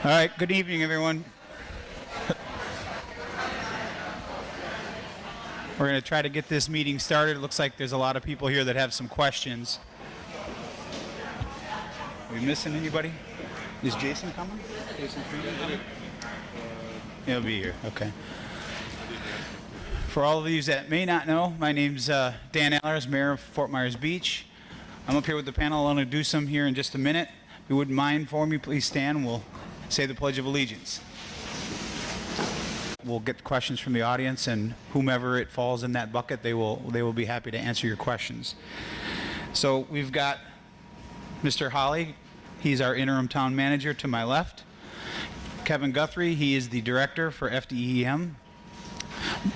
All right, good evening, everyone. We're going to try to get this meeting started. It looks like there's a lot of people here that have some questions. Are we missing anybody? Is Jason coming? Jason Freeman coming? He'll be here, okay. For all of you that may not know, my name's Dan Allers, Mayor of Fort Myers Beach. I'm up here with the panel. I'll introduce them here in just a minute. If you wouldn't mind for me, please stand. We'll say the Pledge of Allegiance. We'll get questions from the audience, and whomever it falls in that bucket, they will be happy to answer your questions. So we've got Mr. Holly. He's our interim town manager to my left. Kevin Guthrie, he is the director for FDEM.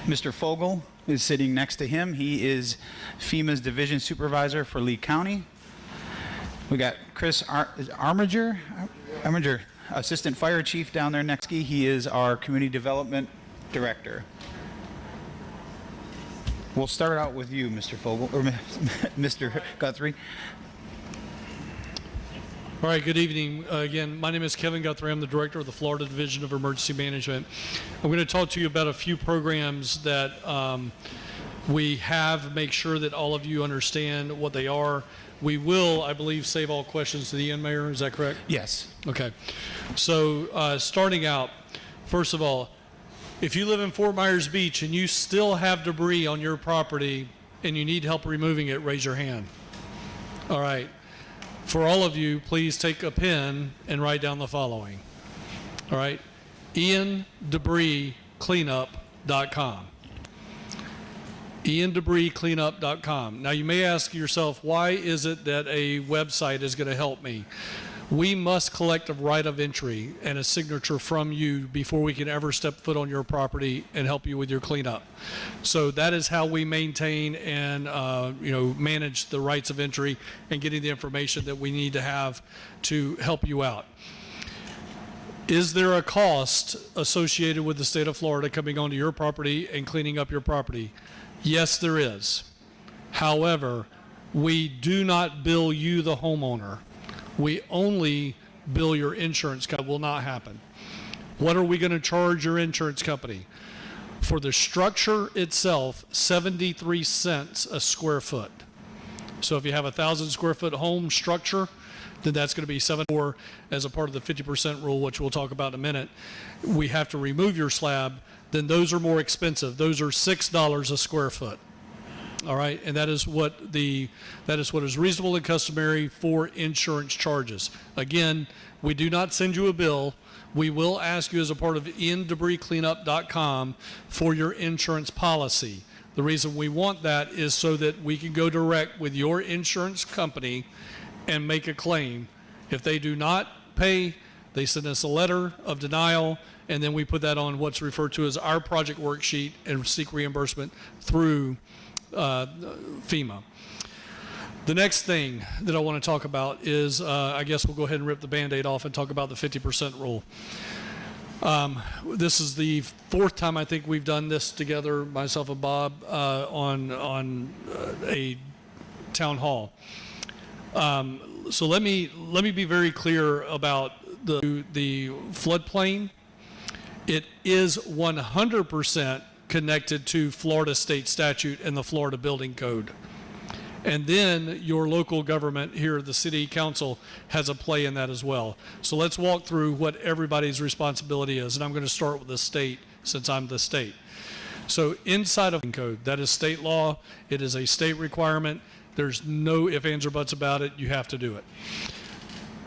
Mr. Fogel is sitting next to him. He is FEMA's division supervisor for Lee County. We got Chris Armiger, assistant fire chief down there next to me. He is our community development director. We'll start out with you, Mr. Fogel, or Mr. Guthrie. All right, good evening. Again, my name is Kevin Guthrie. I'm the director of the Florida Division of Emergency Management. I'm going to talk to you about a few programs that we have, make sure that all of you understand what they are. We will, I believe, save all questions to the end, Mayor. Is that correct? Yes. Okay. So starting out, first of all, if you live in Fort Myers Beach and you still have debris on your property and you need help removing it, raise your hand. All right. For all of you, please take a pen and write down the following. All right. IanDebrisCleanup.com. IanDebrisCleanup.com. Now you may ask yourself, why is it that a website is going to help me? We must collect a right of entry and a signature from you before we can ever step foot on your property and help you with your cleanup. So that is how we maintain and manage the rights of entry and getting the information that we need to have to help you out. Is there a cost associated with the state of Florida coming onto your property and cleaning up your property? Yes, there is. However, we do not bill you, the homeowner. We only bill your insurance company. Will not happen. What are we going to charge your insurance company? For the structure itself, 73 cents a square foot. So if you have a 1,000 square foot home structure, then that's going to be $7 as a part of the 50% rule, which we'll talk about in a minute. We have to remove your slab. Then those are more expensive. Those are $6 a square foot. All right, and that is what is reasonable and customary for insurance charges. Again, we do not send you a bill. We will ask you as a part of IanDebrisCleanup.com for your insurance policy. The reason we want that is so that we can go direct with your insurance company and make a claim. If they do not pay, they send us a letter of denial, and then we put that on what's referred to as our project worksheet and seek reimbursement through FEMA. The next thing that I want to talk about is, I guess we'll go ahead and rip the Band-Aid off and talk about the 50% rule. This is the fourth time I think we've done this together, myself and Bob, on a town hall. So let me be very clear about the floodplain. It is 100% connected to Florida state statute and the Florida building code. And then your local government here, the city council, has a play in that as well. So let's walk through what everybody's responsibility is. And I'm going to start with the state, since I'm the state. So inside of the code, that is state law. It is a state requirement. There's no ifs, ands, or buts about it. You have to do it.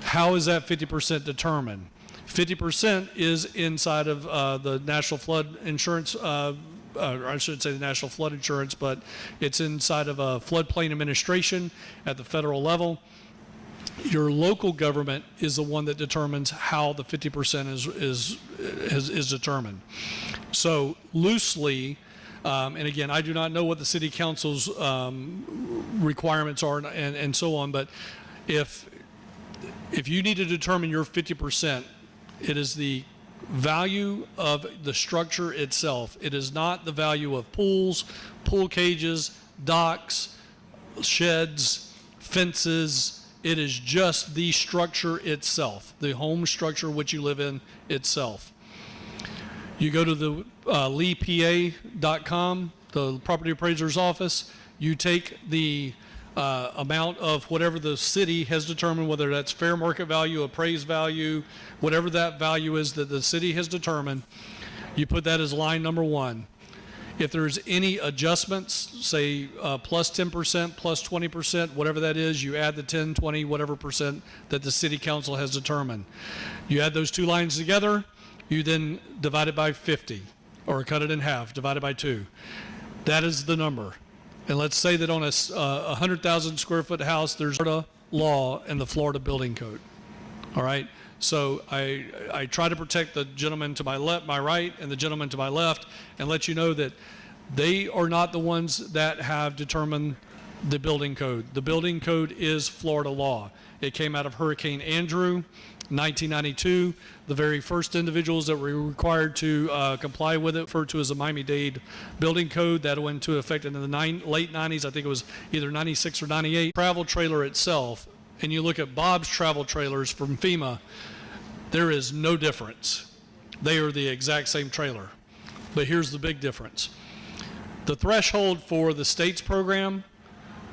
How is that 50% determined? 50% is inside of the National Flood Insurance, or I shouldn't say the National Flood Insurance, but it's inside of a floodplain administration at the federal level. Your local government is the one that determines how the 50% is determined. So loosely, and again, I do not know what the city council's requirements are and so on, but if you need to determine your 50%, it is the value of the structure itself. It is not the value of pools, pool cages, docks, sheds, fences, It is just the structure itself, the home structure which you live in itself. You go to the leepa.com, the property appraiser's office. You take the amount of whatever the city has determined, whether that's fair market value, appraised value, whatever that value is that the city has determined. You put that as line number 1. If there's any adjustments, say plus 10%, plus 20%, whatever that is, you add the 10, 20, whatever percent that the city council has determined. You add those two lines together, you then divide it by 50, or cut it in half, divided by 2. That is the number. And let's say that on a 100,000 square foot house, there's Florida law and the Florida building code. All right? So I try to protect the gentleman to my right and the gentleman to my left, and let you know that they are not the ones that have determined the building code. The building code is Florida law. It came out of Hurricane Andrew, 1992. The very first individuals that were required to comply with it, referred to as the Miami-Dade building code, that went into effect in the late 90s. I think it was either 96 or 98. Travel trailer itself, and you look at Bob's travel trailers from FEMA, there is no difference. They are the exact same trailer. But here's the big difference. The threshold for the state's program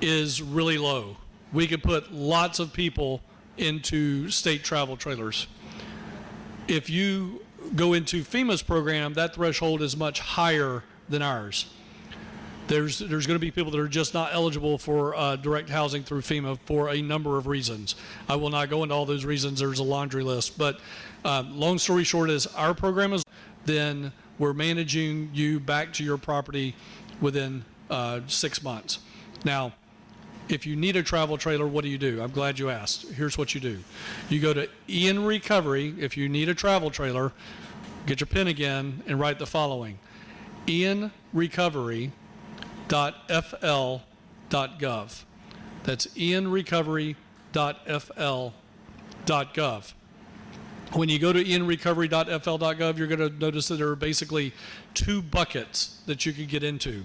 is really low. We could put lots of people into state travel trailers. If you go into FEMA's program, that threshold is much higher than ours. There's going to be people that are just not eligible for direct housing through FEMA for a number of reasons. I will not go into all those reasons. There's a laundry list. But long story short is our program is then we're managing you back to your property within 6 months. Now, if you need a travel trailer, what do? I'm glad you asked. Here's what you do. You go to Ian Recovery. If you need a travel trailer, get your pen again and write the following. ianrecovery.fl.gov. That's ianrecovery.fl.gov. When you go to ianrecovery.fl.gov, you're going to notice that there are basically 2 buckets that you can get into.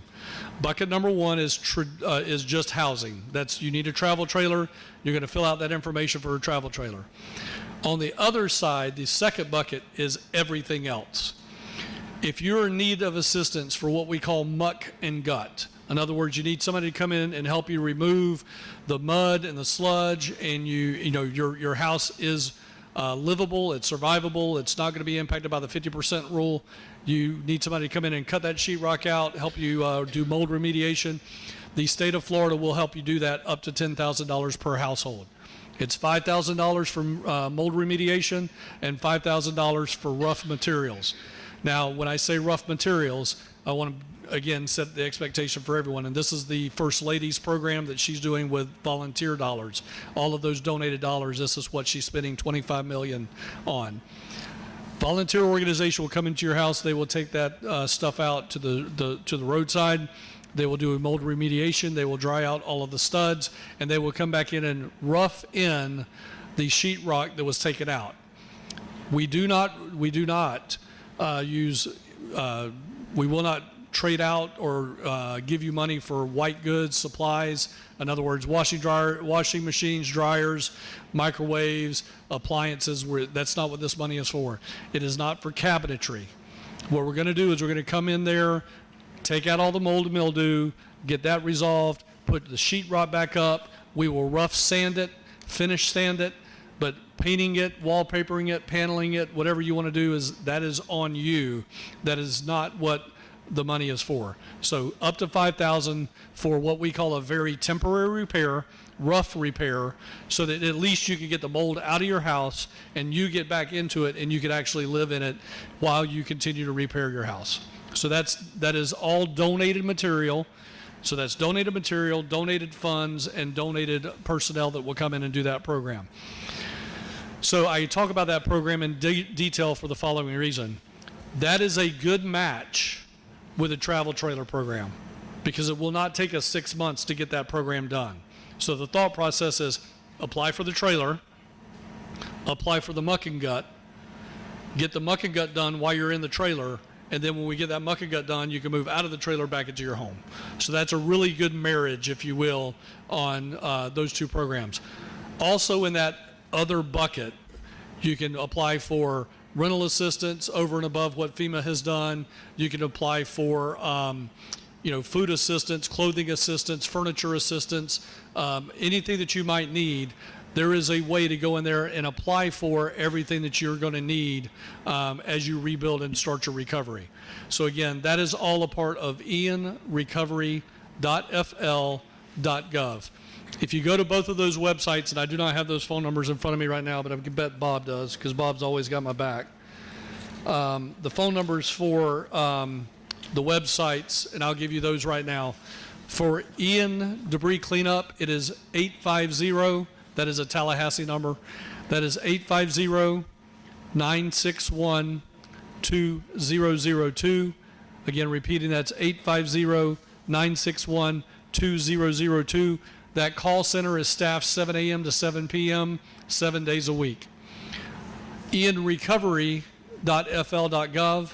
Bucket number 1 is just housing. That's, you need a travel trailer. You're going to fill out that information for a travel trailer. On the other side, the second bucket is everything else. If you're in need of assistance for what we call muck and gut, in other words, you need somebody to come in and help you remove the mud and the sludge, and your house is livable, it's survivable, it's not going to be impacted by the 50% rule. You need somebody to come in and cut that sheetrock out, help you do mold remediation. The state of Florida will help you do that up to $10,000 per household. It's $5,000 for mold remediation and $5,000 for rough materials. Now, when I say rough materials, I want to again set the expectation for everyone, and this is the First Lady's program that she's doing with volunteer dollars. All of those donated dollars, this is what she's spending $25 million on. Volunteer organization will come into your house. They will take that stuff out to the roadside. They will do a mold remediation. They will dry out all of the studs, and they will come back in and rough in the sheetrock that was taken out. We will not trade out or give you money for white goods, supplies. In other words, washing machines, dryers, microwaves, appliances. That's not what this money is for. It is not for cabinetry. What we're going to do is we're going to come in there, take out all the mold and mildew, get that resolved, put the sheetrock back up. We will rough sand it, finish sand it, but painting it, wallpapering it, paneling it, whatever you want to do, that is on you. That is not what the money is for. So up to $5,000 for what we call a very temporary repair, rough repair, so that at least you can get the mold out of your house and you get back into it and you can actually live in it while you continue to repair your house. So that is all donated material. So that's donated material, donated funds, and donated personnel that will come in and do that program. So I talk about that program in detail for the following reason. That is a good match with a travel trailer program, because it will not take us 6 months to get that program done. So the thought process is apply for the trailer, apply for the muck and gut, get the muck and gut done while you're in the trailer, and then when we get that muck and gut done, you can move out of the trailer back into your home. So that's a really good marriage, if you will, on those 2 programs. Also in that other bucket, you can apply for rental assistance over and above what FEMA has done. You can apply for food assistance, clothing assistance, furniture assistance, anything that you might need. There is a way to go in there and apply for everything that you're going to need as you rebuild and start your recovery. So again, that is all a part of ianrecovery.fl.gov. If you go to both of those websites, and I do not have those phone numbers in front of me right now, but I bet Bob does, because Bob's always got my back. The phone numbers for the websites, and I'll give you those right now. For Ian Debris Cleanup, it is 850, that is a Tallahassee number. That is 850-961-2002. Again, repeating, that's 850-961-2002. That call center is staffed 7 a.m. to 7 p.m., 7 days a week. ianrecovery.fl.gov.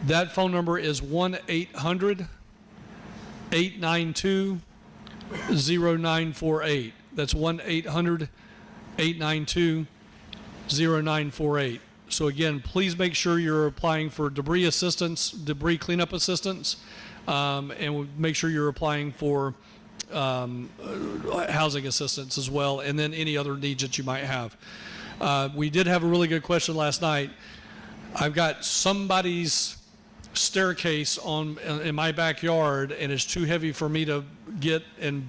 That phone number is 1-800-892-0948. That's 1-800-892-0948. So again, please make sure you're applying for debris assistance, debris cleanup assistance, and make sure you're applying for housing assistance as well, and then any other needs that you might have. We did have a really good question last night. I've got somebody's staircase in my backyard, and it's too heavy for me to get and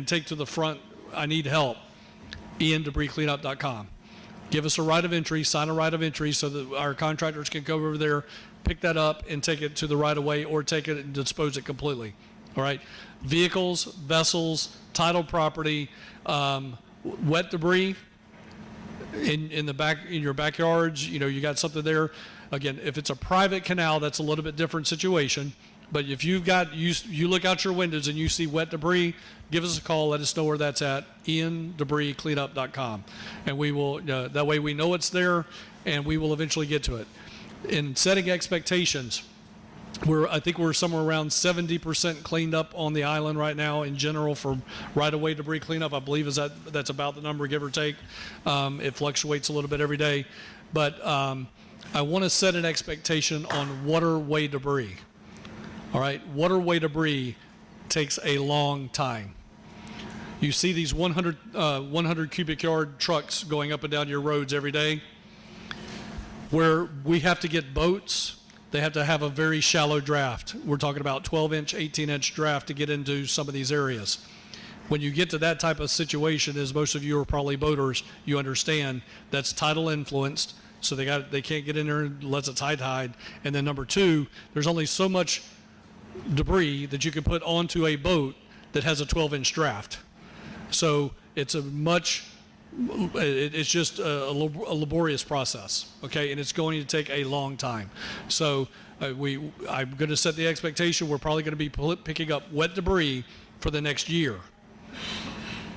take to the front. I need help. iandebriscleanup.com. Give us a right of entry, sign a right of entry so that our contractors can go over there, pick that up, and take it to the right of way, or take it and dispose it completely. All right. Vehicles, vessels, title property, wet debris in your backyards. You got something there. Again, if it's a private canal, that's a little bit different situation. But if you look out your windows and you see wet debris, give us a call. Let us know where that's at. iandebriscleanup.com, and we will. That way we know it's there, and we will eventually get to it. In setting expectations, I think we're somewhere around 70% cleaned up on the island right now in general for right-of-way debris cleanup. I believe that's about the number, give or take. It fluctuates a little bit every day, but I want to set an expectation on waterway debris. All right, waterway debris takes a long time. You see these 100 cubic yard trucks going up and down your roads every day, where we have to get boats. They have to have a very shallow draft. We're talking about 12-inch, 18-inch draft to get into some of these areas. When you get to that type of situation, as most of you are probably boaters, you understand that's tidal influenced, so they can't get in there unless it's high tide. And then number two, there's only so much debris that you can put onto a boat that has a 12-inch draft. So it's it's just a laborious process, okay? And it's going to take a long time. So I'm going to set the expectation we're probably going to be picking up wet debris for the next year.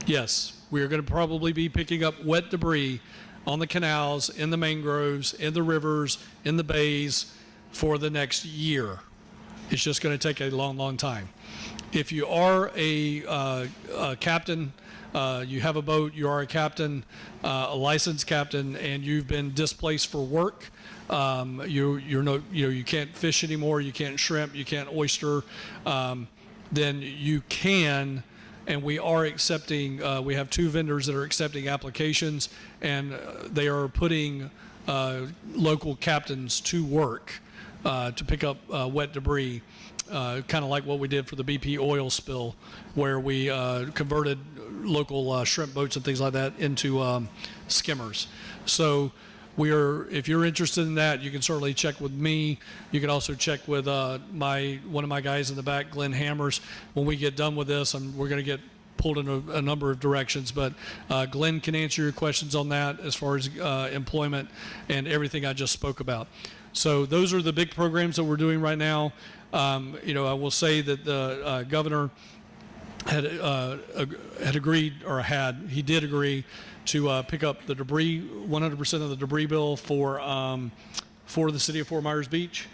Yes, we are going to probably be picking up wet debris on the canals, in the mangroves, in the rivers, in the bays for the next year. It's just going to take a long, long time. If you are a captain, you have a boat, you are a captain, a licensed captain, and you've been displaced for work, you can't fish anymore, you can't shrimp, you can't oyster, then you can, and we are accepting, we have 2 vendors that are accepting applications, and they are putting local captains to work to pick up wet debris, kind of like what we did for the BP oil spill, where we converted local shrimp boats and things like that into skimmers. So if you're interested in that, you can certainly check with me. You can also check with one of my guys in the back, Glenn Hammers. When we get done with this, we're going to get pulled in a number of directions, but Glenn can answer your questions on that as far as employment and everything I just spoke about. So those are the big programs that we're doing right now. I will say that the governor had agreed, he did agree to pick up the debris, 100% of the debris bill for the city of Fort Myers Beach.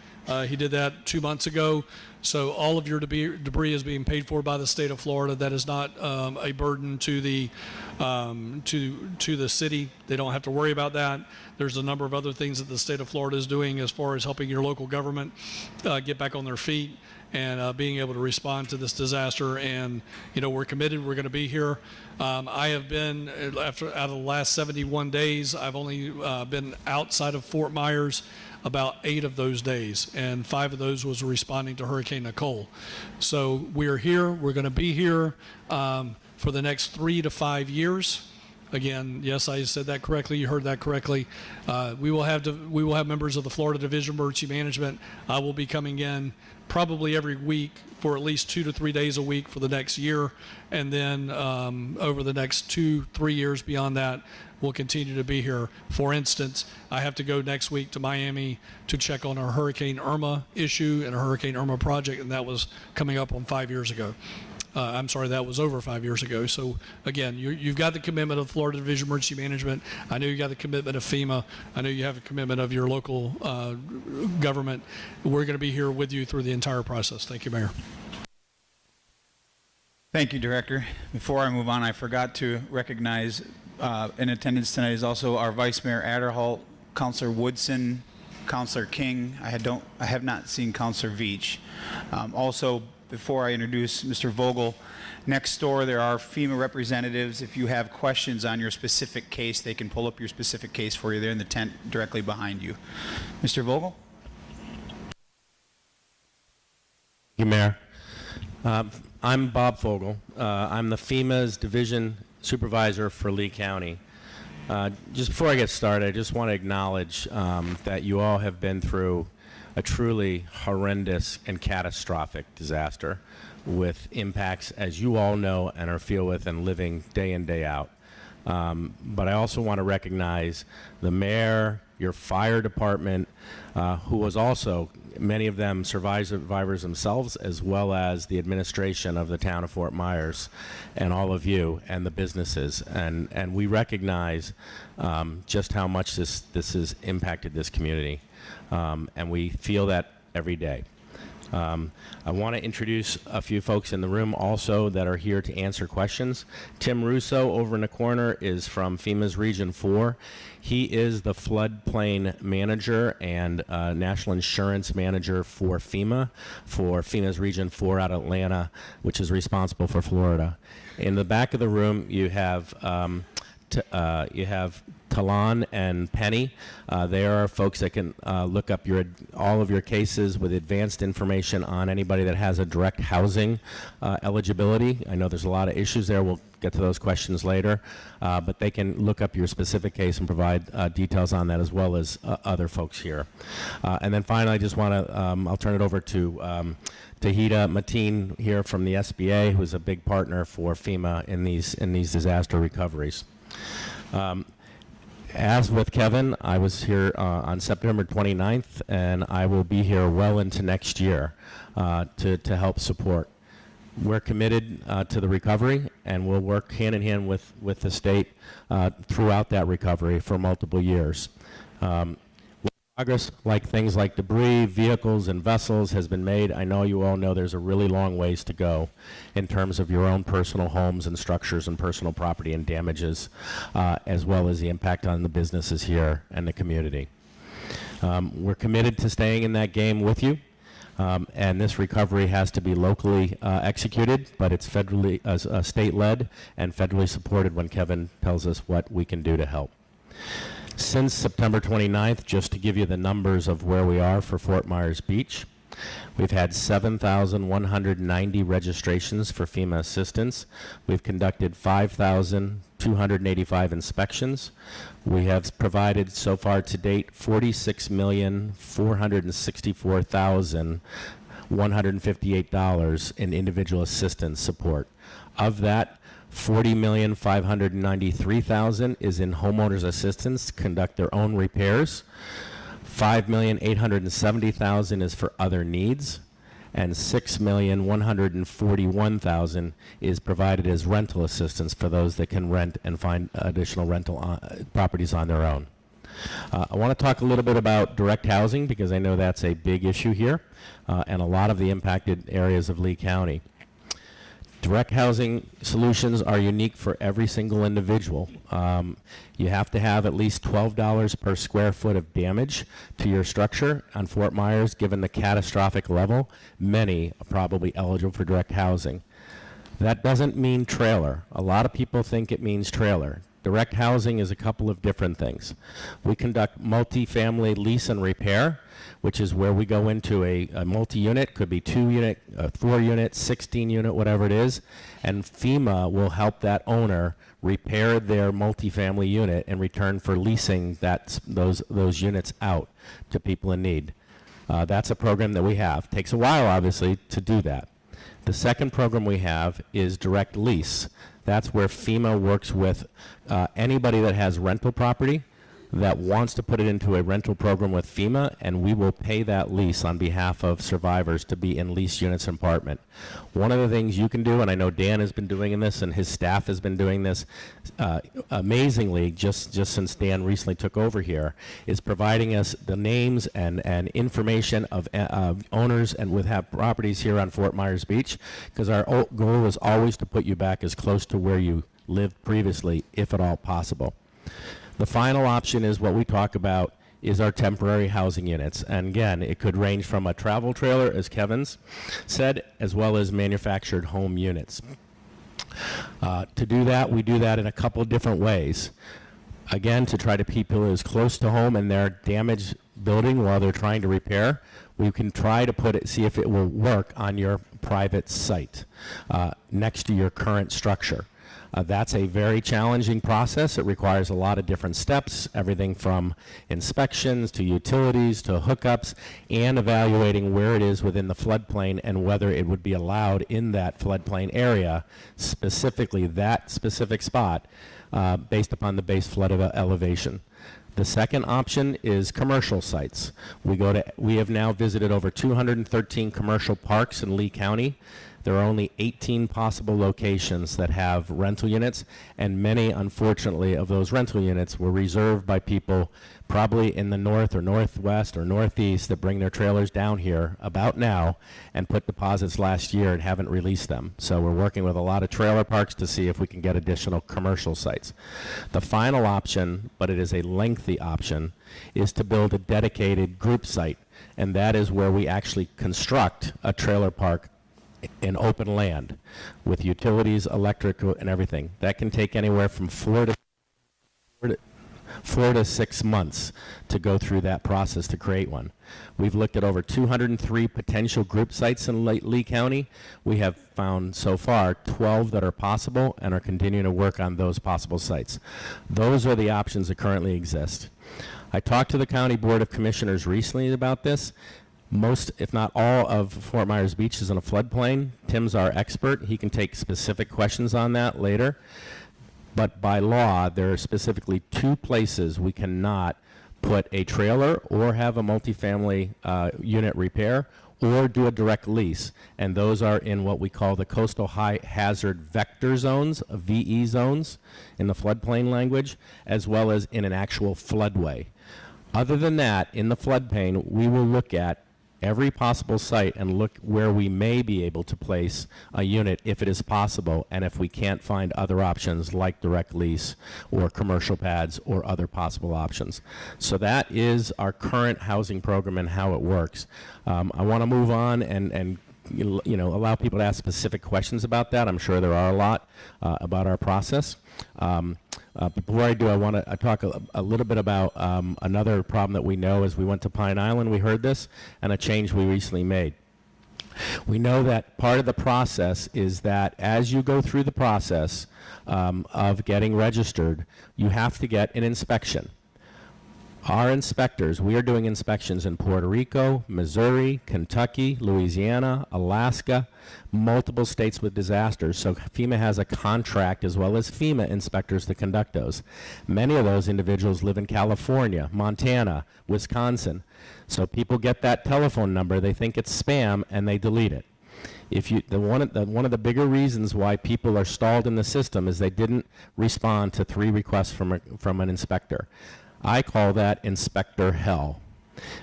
He did that 2 months ago. So all of your debris is being paid for by the state of Florida. That is not a burden to the to the city. They don't have to worry about that. There's a number of other things that the state of Florida is doing as far as helping your local government get back on their feet and being able to respond to this disaster. And, you know, we're committed. We're going to be here. I have been, out of the last 71 days, I've only been outside of Fort Myers about 8 of those days, and 5 of those was responding to Hurricane Nicole. So we're here. We're going to be here for the next 3 to 5 years. Again, yes, I said that correctly. You heard that correctly. We will have members of the Florida Division of Emergency Management. I will be coming in probably every week for at least 2 to 3 days a week for the next year, and then over the next 2-3 years beyond that, we'll continue to be here. For instance, I have to go next week to Miami to check on our Hurricane Irma issue and a Hurricane Irma project, and that was coming up on 5 years ago. I'm sorry, that was over 5 years ago. So again, you've got the commitment of Florida Division of Emergency Management. I know you got the commitment of FEMA. I know you have a commitment of your local government. We're going to be here with you through the entire process. Thank you, Mayor. Thank you, Director. Before I move on, I forgot to recognize in attendance tonight is also our Vice Mayor Adderholt, Councilor Woodson, Councilor King. I have not seen Councilor Veach. Also, before I introduce Mr. Vogel, next door there are FEMA representatives. If you have questions on your specific case, they can pull up your specific case for you. They're in the tent directly behind you. Mr. Vogel? Thank you, Mayor. I'm Bob Fogel. I'm the FEMA's Division Supervisor for Lee County. Just before I get started, I just want to acknowledge that you all have been through a truly horrendous and catastrophic disaster with impacts, as you all know and are feel with and living day in, day out. But I also want to recognize the mayor, your fire department, who was also, many of them survivors themselves, as well as the administration of the town of Fort Myers, and all of you and the businesses. And we recognize just how much this has impacted this community. And we feel that every day. I want to introduce a few folks in the room also that are here to answer questions. Tim Russo over in the corner is from FEMA's Region 4. He is the floodplain manager and national insurance manager for FEMA's Region 4 out of Atlanta, which is responsible for Florida. In the back of the room, you have Talan and Penny. They are folks that can look up all of your cases with advanced information on anybody that has a direct housing eligibility. I know there's a lot of issues there. We'll get to those questions later. But they can look up your specific case and provide details on that, as well as other folks here. And then finally, I just want to, I'll turn it over to Tahita Mateen here from the SBA, who's a big partner for FEMA in these disaster recoveries. As with Kevin, I was here on September 29th, and I will be here well into next year to help support. We're committed to the recovery, and we'll work hand in hand with the state throughout that recovery for multiple years. Progress, like things like debris, vehicles, and vessels, has been made. I know you all know there's a really long ways to go in terms of your own personal homes and structures and personal property and damages, as well as the impact on the businesses here and the community. We're committed to staying in that game with you, and this recovery has to be locally executed, but it's federally, state-led and federally supported when Kevin tells us what we can do to help. Since September 29th, just to give you the numbers of where we are for Fort Myers Beach, we've had 7,190 registrations for FEMA assistance. We've conducted 5,285 inspections. We have provided so far to date $46,464,158 in individual assistance support. Of that, $40,593,000 is in homeowners assistance to conduct their own repairs. $5,870,000 is for other needs, and $6,141,000 is provided as rental assistance for those that can rent and find additional rental properties on their own. I want to talk a little bit about direct housing because I know that's a big issue here and a lot of the impacted areas of Lee County. Direct housing solutions are unique for every single individual. You have to have at least $12 per square foot of damage to your structure on Fort Myers, given the catastrophic level. Many are probably eligible for direct housing. That doesn't mean trailer. A lot of people think it means trailer. Direct housing is a couple of different things. We conduct multifamily lease and repair, which is where we go into a multi-unit, could be 2-unit, 4-unit, 16-unit, whatever it is, and FEMA will help that owner repair their multifamily unit in return for leasing those units out to people in need. That's a program that we have. Takes a while, obviously, to do that. The second program we have is direct lease. That's where FEMA works with anybody that has rental property that wants to put it into a rental program with FEMA, and we will pay that lease on behalf of survivors to be in leased units and apartment. One of the things you can do, and I know Dan has been doing this and his staff has been doing this amazingly just since Dan recently took over here, is providing us the names and information of owners and with properties here on Fort Myers Beach, because our goal is always to put you back as close to where you lived previously, if at all possible. The final option is what we talk about is our temporary housing units. And again, it could range from a travel trailer, as Kevin's said, as well as manufactured home units. To do that, we do that in a couple of different ways. Again, to try to keep people as close to home and their damaged building while they're trying to repair, we can try to see if it will work on your private site next to your current structure. That's a very challenging process. It requires a lot of different steps, everything from inspections to utilities to hookups, and evaluating where it is within the floodplain and whether it would be allowed in that floodplain area, specifically that specific spot, based upon the base flood elevation. The second option is commercial sites. We have now visited over 213 commercial parks in Lee County. There are only 18 possible locations that have rental units, and many, unfortunately, of those rental units were reserved by people probably in the north or northwest or northeast that bring their trailers down here about now and put deposits last year and haven't released them. So we're working with a lot of trailer parks to see if we can get additional commercial sites. The final option, but it is a lengthy option, is to build a dedicated group site, and that is where we actually construct a trailer park in open land with utilities, electric, and everything. That can take anywhere from 4 to 6 months to go through that process to create one. We've looked at over 203 potential group sites in Lee County. We have found so far 12 that are possible and are continuing to work on those possible sites. Those are the options that currently exist. I talked to the County Board of Commissioners recently about this. Most, if not all, of Fort Myers Beach is in a floodplain. Tim's our expert. He can take specific questions on that later. But by law, there are specifically 2 places we cannot put a trailer or have a multifamily unit repair or do a direct lease. And those are in what we call the coastal high hazard vector zones, VE zones in the floodplain language, as well as in an actual floodway. Other than that, in the floodplain, we will look at every possible site and look where we may be able to place a unit if it is possible, and if we can't find other options like direct lease or commercial pads or other possible options. So that is our current housing program and how it works. I want to move on and allow people to ask specific questions about that. I'm sure there are a lot about our process. But before I do, I want to talk a little bit about another problem that we know as we went to Pine Island. We heard this, and a change we recently made. We know that part of the process is that as you go through the process of getting registered, you have to get an inspection. Our inspectors, we are doing inspections in Puerto Rico, Missouri, Kentucky, Louisiana, Alaska, multiple states with disasters. So FEMA has a contract as well as FEMA inspectors to conduct those. Many of those individuals live in California, Montana, Wisconsin. So people get that telephone number, they think it's spam, and they delete it. One of the bigger reasons why people are stalled in the system is they didn't respond to 3 requests from an inspector. I call that inspector hell,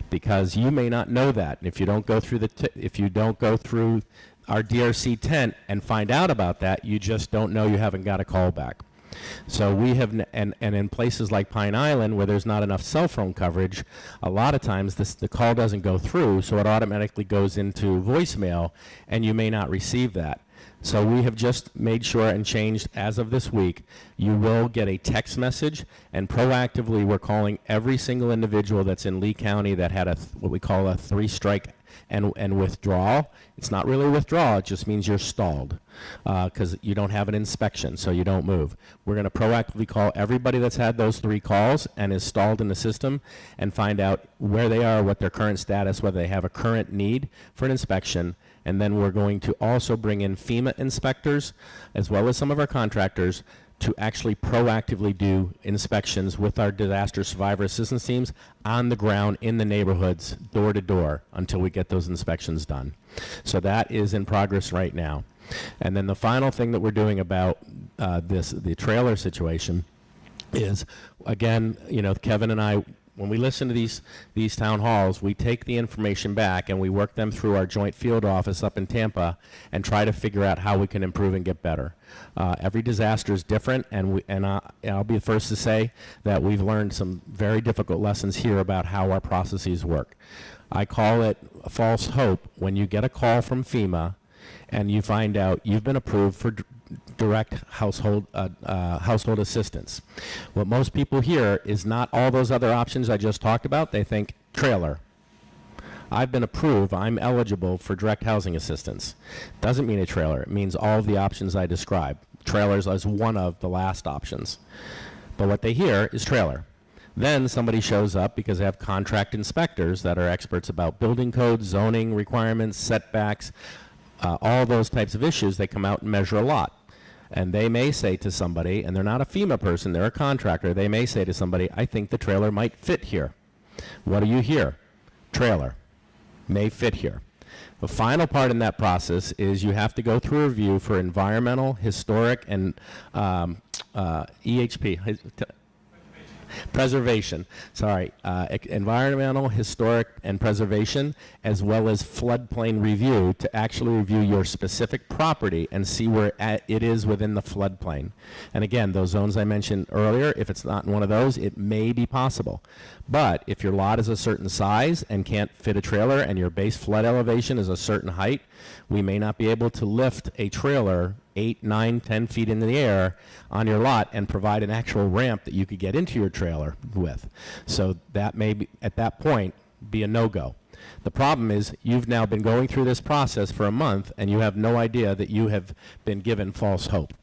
because you may not know that. And if you don't go through our DRC tent and find out about that, you just don't know, you haven't got a call back. So we have, and in places like Pine Island where there's not enough cell phone coverage, a lot of times the call doesn't go through, so it automatically goes into voicemail, and you may not receive that. So we have just made sure and changed as of this week, you will get a text message, and proactively we're calling every single individual that's in Lee County that had what we call a 3-strike and withdrawal. It's not really withdrawal, it just means you're stalled because you don't have an inspection, so you don't move. We're going to proactively call everybody that's had those 3 calls and is stalled in the system and find out where they are, what their current status, whether they have a current need for an inspection. And then we're going to also bring in FEMA inspectors, as well as some of our contractors, to actually proactively do inspections with our disaster survivor assistance teams on the ground in the neighborhoods, door to door, until we get those inspections done. So that is in progress right now. And then the final thing that we're doing about the trailer situation is, again, Kevin and I, when we listen to these town halls, we take the information back and we work them through our joint field office up in Tampa and try to figure out how we can improve and get better. Every disaster is different, and I'll be the first to say that we've learned some very difficult lessons here about how our processes work. I call it false hope when you get a call from FEMA and you find out you've been approved for direct household assistance. What most people hear is not all those other options I just talked about. They think trailer. I've been approved, I'm eligible for direct housing assistance. Doesn't mean a trailer, it means all of the options I described. Trailers as one of the last options. But what they hear is trailer. Then somebody shows up because they have contract inspectors that are experts about building codes, zoning requirements, setbacks, all those types of issues. They come out and measure a lot. And they may say to somebody, and they're not a FEMA person, they're a contractor, they may say to somebody, I think the trailer might fit here. What do you hear? Trailer. May fit here. The final part in that process is you have to go through a review for environmental, historic, and EHP, preservation, environmental, historic, and preservation, as well as floodplain review to actually review your specific property and see where it is within the floodplain. And again, those zones I mentioned earlier, if it's not in one of those, it may be possible. But if your lot is a certain size and can't fit a trailer and your base flood elevation is a certain height, we may not be able to lift a trailer 8, 9, 10 feet into the air on your lot and provide an actual ramp that you could get into your trailer with. So that may be, at that point, be a no-go. The problem is you've now been going through this process for a month and you have no idea that you have been given false hope.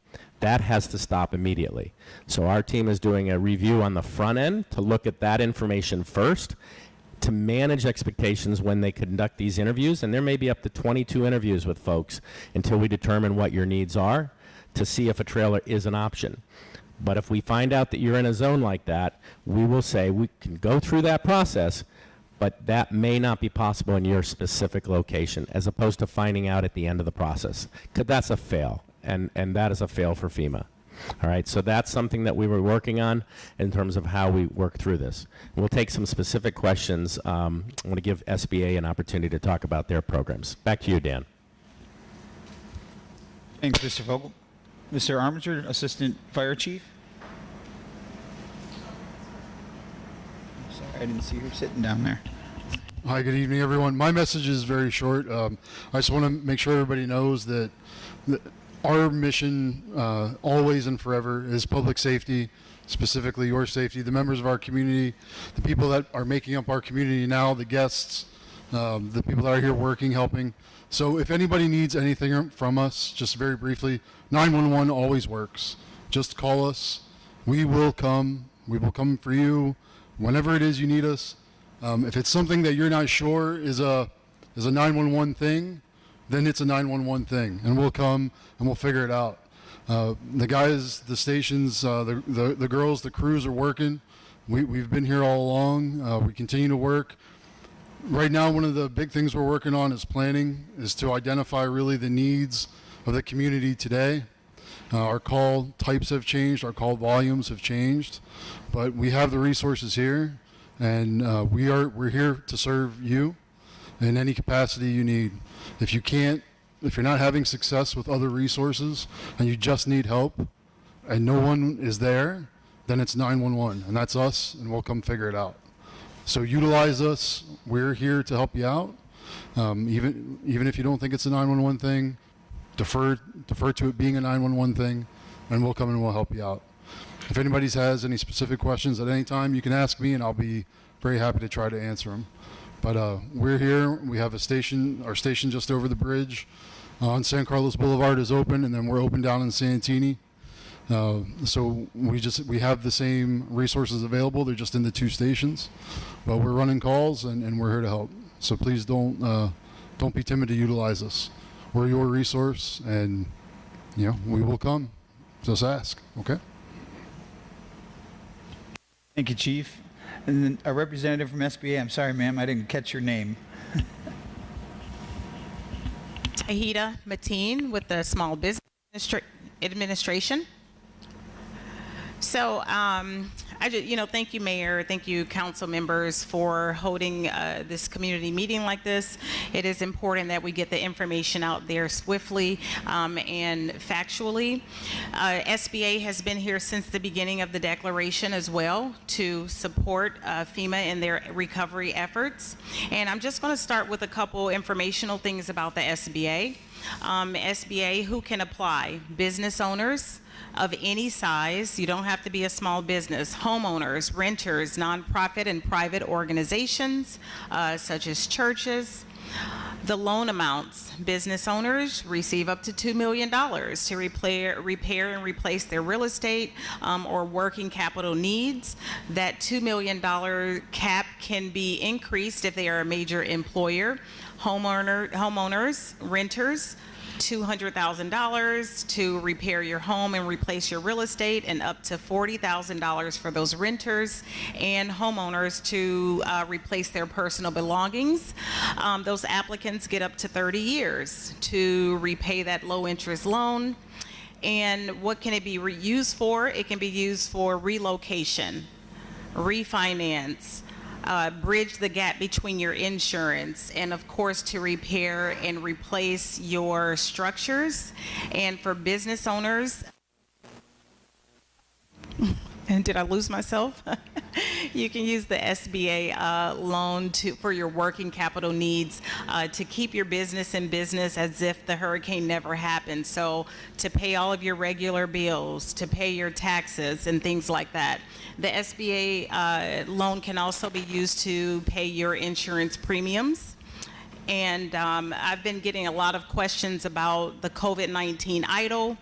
That has to stop immediately. So our team is doing a review on the front end to look at that information first, to manage expectations when they conduct these interviews, and there may be up to 22 interviews with folks until we determine what your needs are to see if a trailer is an option. But if we find out that you're in a zone like that, we will say we can go through that process, but that may not be possible in your specific location, as opposed to finding out at the end of the process. Because that's a fail, and that is a fail for FEMA. All right, so that's something that we were working on in terms of how we work through this. We'll take some specific questions. I'm going to give SBA an opportunity to talk about their programs. Back to you, Dan. Thanks, Mr. Vogel. Mr. Armiger, Assistant Fire Chief. Sorry, I didn't see her sitting down there. Hi, good evening, everyone. My message is very short. I just want to make sure everybody knows that our mission, always and forever, is public safety, specifically your safety, the members of our community, the people that are making up our community now, the guests, the people that are here working, helping. So if anybody needs anything from us, just very briefly, 911 always works. Just call us. We will come. We will come for you whenever it is you need us. If it's something that you're not sure is a 911 thing, then it's a 911 thing, and we'll come and we'll figure it out. The guys, the stations, the girls, the crews are working. We've been here all along. We continue to work. Right now, one of the big things we're working on is planning, is to identify really the needs of the community today. Our call types have changed, our call volumes have changed, but we have the resources here, and we're here to serve you in any capacity you need. If you're not having success with other resources and you just need help and no one is there, then it's 911, and that's us, and we'll come figure it out. So utilize us. We're here to help you out. Even if you don't think it's a 911 thing, defer to it being a 911 thing, and we'll come and we'll help you out. If anybody has any specific questions at any time, you can ask me, and I'll be very happy to try to answer them. But we're here. We have a station. Our station just over the bridge on San Carlos Boulevard is open, and then we're open down in Santini. So we have the same resources available. They're just in the two stations, but we're running calls, and we're here to help. So please don't be timid to utilize us. We're your resource, and we will come. Just ask, okay? Thank you, Chief. And then a representative from SBA. I'm sorry, ma'am, I didn't catch your name. Tahita Mateen with the Small Business Administration. So thank you, Mayor. Thank you, council members, for holding this community meeting like this. It is important that we get the information out there swiftly and factually. SBA has been here since the beginning of the declaration as well to support FEMA in their recovery efforts. And I'm just going to start with a couple informational things about the SBA. SBA, who can apply? Business owners of any size. You don't have to be a small business. Homeowners, renters, nonprofit and private organizations such as churches. The loan amounts: business owners receive up to $2 million to repair and replace their real estate or working capital needs. That $2 million cap can be increased if they are a major employer. Homeowners, renters, $200,000 to repair your home and replace your real estate, and up to $40,000 for those renters and homeowners to replace their personal belongings. Those applicants get up to 30 years to repay that low interest loan. And what can it be used for? It can be used for relocation, refinance, bridge the gap between your insurance, and of course to repair and replace your structures. And for business owners, and did I lose myself? You can use the SBA loan for your working capital needs to keep your business in business as if the hurricane never happened. So to pay all of your regular bills, to pay your taxes and things like that. The SBA loan can also be used to pay your insurance premiums. And I've been getting a lot of questions about the COVID-19 EIDL.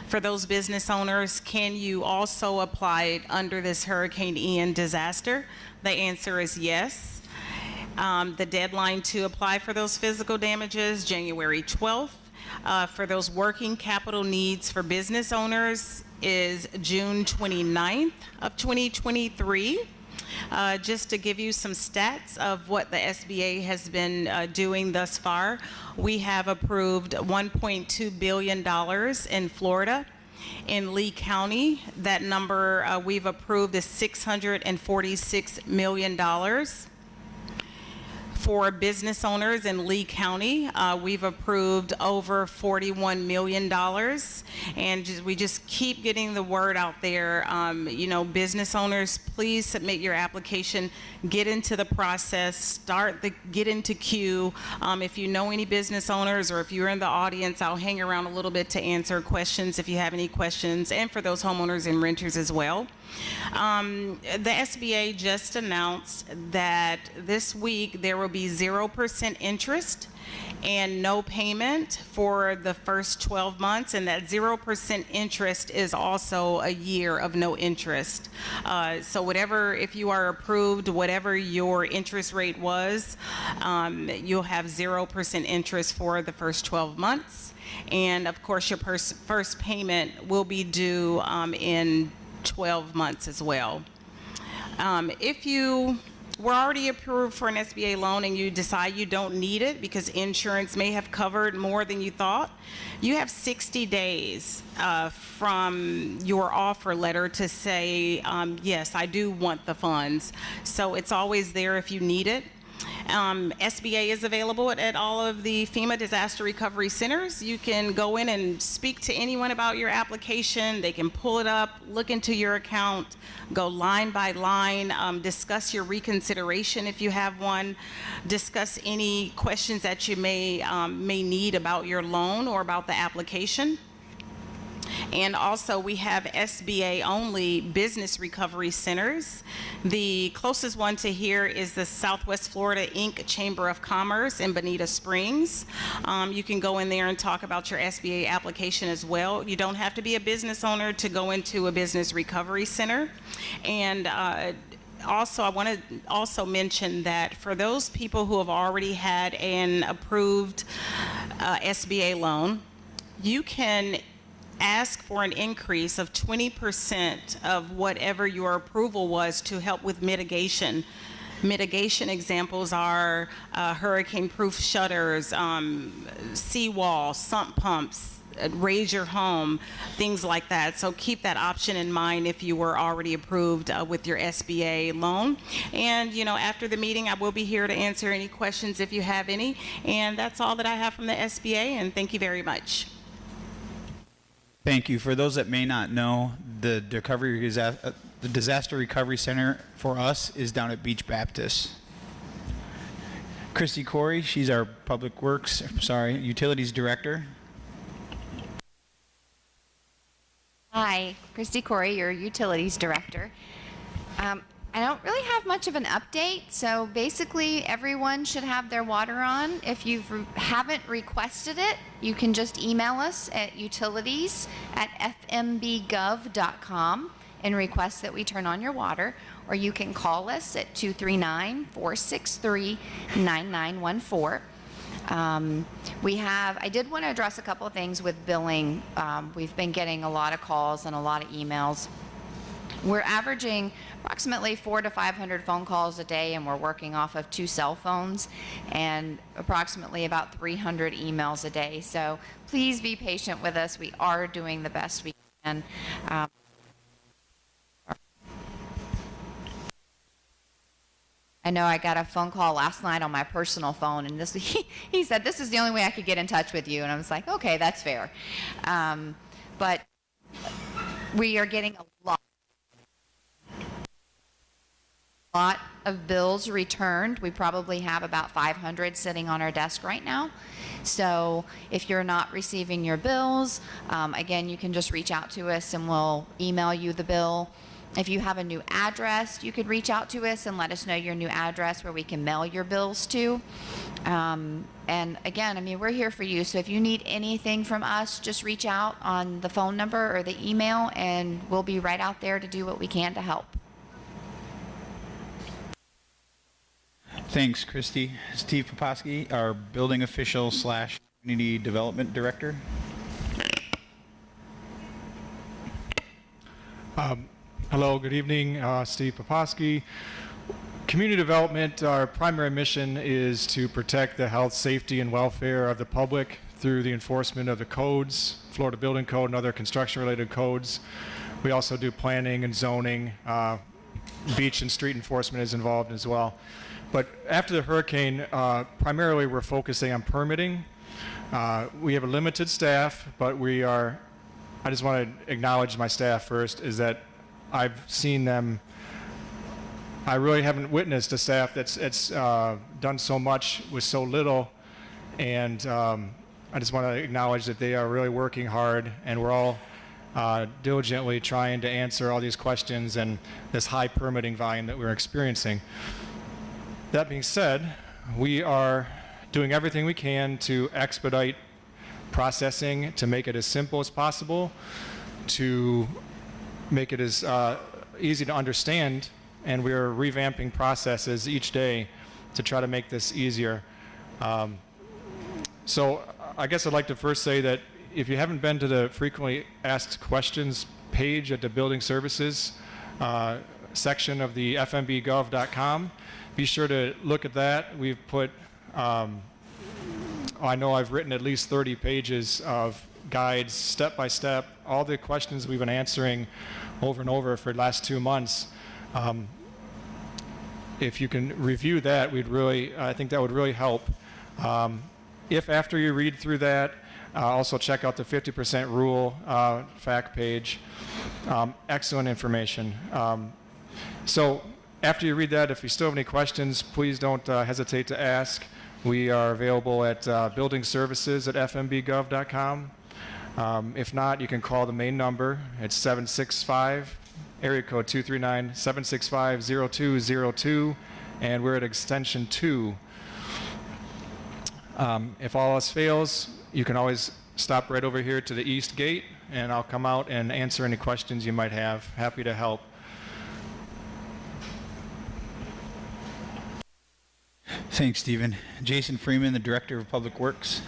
For those business owners, can you also apply it under this Hurricane Ian disaster? The answer is yes. The deadline to apply for those physical damages, January 12th. For those working capital needs for business owners is June 29th of 2023. Just to give you some stats of what the SBA has been doing thus far, we have approved $1.2 billion in Florida. In Lee County, that number we've approved is $646 million. For business owners in Lee County, we've approved over $41 million, and we just keep getting the word out there. Business owners, please submit your application, get into the process, get into queue. If you know any business owners, or if you're in the audience, I'll hang around a little bit to answer questions if you have any questions, and for those homeowners and renters as well. The SBA just announced that this week there will be 0% interest and no payment for the first 12 months, and that 0% interest is also a year of no interest. So if you are approved, whatever your interest rate was, you'll have 0% interest for the first 12 months. And of course, your first payment will be due in 12 months as well. If you were already approved for an SBA loan and you decide you don't need it because insurance may have covered more than you thought, you have 60 days from your offer letter to say, yes, I do want the funds. So it's always there if you need it. SBA is available at all of the FEMA disaster recovery centers. You can go in and speak to anyone about your application. They can pull it up, look into your account, go line by line, discuss your reconsideration if you have one, discuss any questions that you may need about your loan or about the application. And also we have SBA only business recovery centers. The closest one to here is the Southwest Florida Inc. Chamber of Commerce in Bonita Springs. You can go in there and talk about your SBA application as well. You don't have to be a business owner to go into a business recovery center. And also, I want to also mention that for those people who have already had an approved SBA loan, you can ask for an increase of 20% of whatever your approval was to help with mitigation. Mitigation examples are hurricane-proof shutters, seawall, sump pumps, raise your home, things like that. So keep that option in mind if you were already approved with your SBA loan. And after the meeting, I will be here to answer any questions if you have any. And that's all that I have from the SBA, and thank you very much. Thank you. For those that may not know, the Disaster Recovery Center for us is down at Beach Baptist. Christy Corey, she's our Utilities Director. Hi, Christy Corey, your Utilities Director. I don't really have much of an update, so basically everyone should have their water on. If you haven't requested it, you can just email us at utilities@fmbgov.com and request that we turn on your water, or you can call us at 239-463-9914. I did want to address a couple of things with billing. We've been getting a lot of calls and a lot of emails. We're averaging approximately 400 to 500 phone calls a day, and we're working off of 2 cell phones, and approximately about 300 emails a day. So please be patient with us. We are doing the best we can. I know I got a phone call last night on my personal phone, and he said, this is the only way I could get in touch with you. And I was like, okay, that's fair. But we are getting a lot of bills returned. We probably have about 500 sitting on our desk right now. So if you're not receiving your bills, again, you can just reach out to us and we'll email you the bill. If you have a new address, you could reach out to us and let us know your new address where we can mail your bills to. And again, we're here for you. So if you need anything from us, just reach out on the phone number or the email, and we'll be right out there to do what we can to help. Thanks, Christy. Steve Poposky, our building official / community development director. Hello, good evening. Steve Poposky. Community development, our primary mission is to protect the health, safety, and welfare of the public through the enforcement of the codes, Florida Building Code and other construction-related codes. We also do planning and zoning. Beach and street enforcement is involved as well. But after the hurricane, primarily we're focusing on permitting. We have a limited staff, but I just want to acknowledge my staff first, is that I've seen them. I really haven't witnessed a staff that's done so much with so little, and I just want to acknowledge that they are really working hard, and we're all diligently trying to answer all these questions and this high permitting volume that we're experiencing. That being said, we are doing everything we can to expedite processing, to make it as simple as possible, to make it as easy to understand, and we're revamping processes each day to try to make this easier. So I guess I'd like to first say that if you haven't been to the frequently asked questions page at the building services section of the fmbgov.com, be sure to look at that. We've put, I know I've written at least 30 pages of guides, step by step, all the questions we've been answering over and over for the last 2 months. If you can review that, I think that would really help. If after you read through that, also check out the 50% rule fact page. Excellent information. So after you read that, if you still have any questions, please don't hesitate to ask. We are available at buildingservices@fmbgov.com. If not, you can call the main number. It's 765, area code 239-765-0202, and we're at extension 2. If all else fails, you can always stop right over here to the east gate, and I'll come out and answer any questions you might have. Happy to help. Thanks, Stephen. Jason Freeman, the Director of Public Works.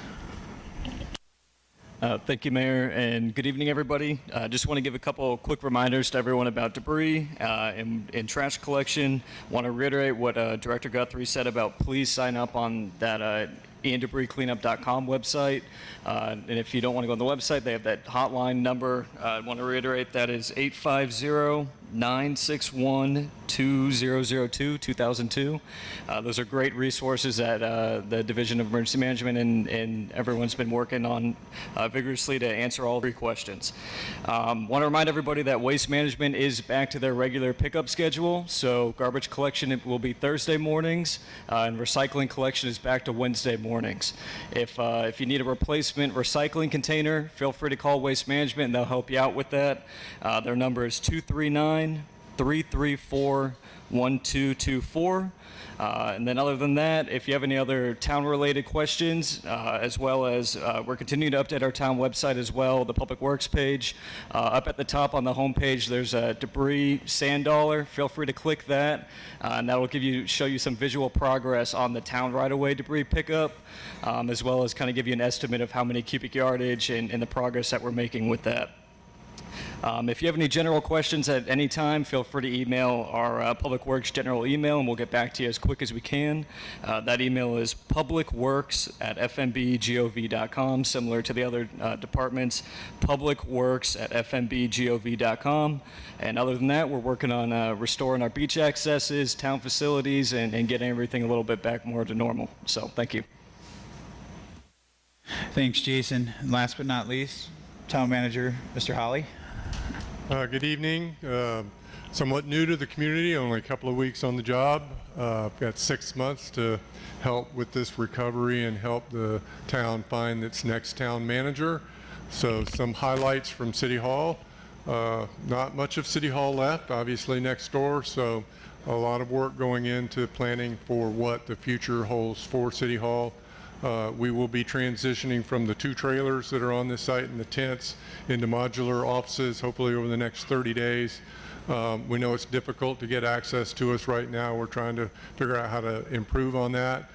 Thank you, Mayor, and good evening, everybody. Just want to give a couple quick reminders to everyone about debris and trash collection. Want to reiterate what Director Guthrie said about please sign up on that andebriscleanup.com website. And if you don't want to go on the website, they have that hotline number. I want to reiterate that is 850-961-2002. Those are great resources that the Division of Emergency Management and everyone's been working on vigorously to answer all 3 questions. Want to remind everybody that waste management is back to their regular pickup schedule. So garbage collection will be Thursday mornings, and recycling collection is back to Wednesday mornings. If you need a replacement recycling container, feel free to call Waste Management and they'll help you out with that. Their number is 239-334-1224. And then other than that, if you have any other town-related questions, as well as we're continuing to update our town website as well, the Public Works page. Up at the top on the home page, there's a debris sand dollar. Feel free to click that, and that will show you some visual progress on the town right-of-way debris pickup, as well as kind of give you an estimate of how many cubic yardage and the progress that we're making with that. If you have any general questions at any time, feel free to email our Public Works general email, and we'll get back to you as quick as we can. That email is publicworks@fmbgov.com, similar to the other departments, publicworks@fmbgov.com. And other than that, we're working on restoring our beach accesses, town facilities, and getting everything a little bit back more to normal. So thank you. Thanks, Jason. And last but not least, Town Manager, Mr. Holly. Good evening. Somewhat new to the community, only a couple of weeks on the job. I've got 6 months to help with this recovery and help the town find its next town manager. So some highlights from City Hall. Not much of City Hall left, obviously next door, so a lot of work going into planning for what the future holds for City Hall. We will be transitioning from the 2 trailers that are on this site and the tents into modular offices, hopefully over the next 30 days. We know it's difficult to get access to us right now. We're trying to figure out how to improve on that.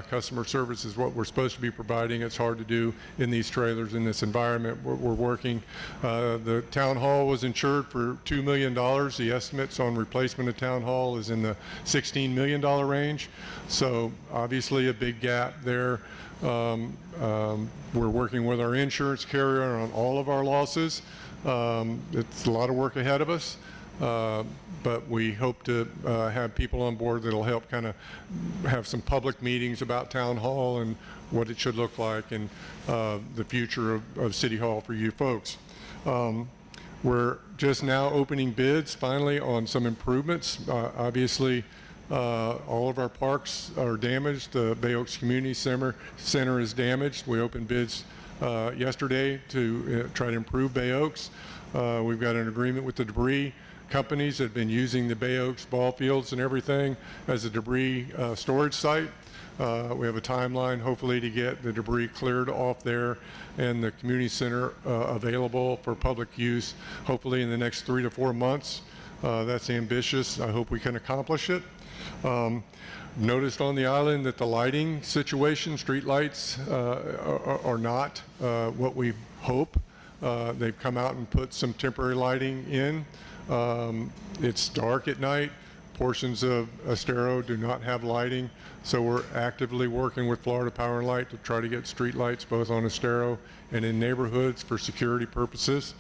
Customer service is what we're supposed to be providing. It's hard to do in these trailers in this environment. We're working. The town hall was insured for $2 million. The estimates on replacement of town hall is in the $16 million range. So obviously a big gap there. We're working with our insurance carrier on all of our losses. It's a lot of work ahead of us. But we hope to have people on board that'll help kind of have some public meetings about town hall and what it should look like and the future of City Hall for you folks. We're just now opening bids finally on some improvements. Obviously, all of our parks are damaged. The Bay Oaks Community Center is damaged. We opened bids yesterday to try to improve Bay Oaks. We've got an agreement with the debris companies that have been using the Bay Oaks ball fields and everything as a debris storage site. We have a timeline hopefully to get the debris cleared off there and the community center available for public use hopefully in the next 3 to 4 months. That's ambitious. I hope we can accomplish it. Noticed on the island that the lighting situation, street lights, are not what we hope. They've come out and put some temporary lighting in. It's dark at night. portions of Estero do not have lighting, so we're actively working with Florida Power and Light to try to get street lights both on Estero and in neighborhoods for security purposes.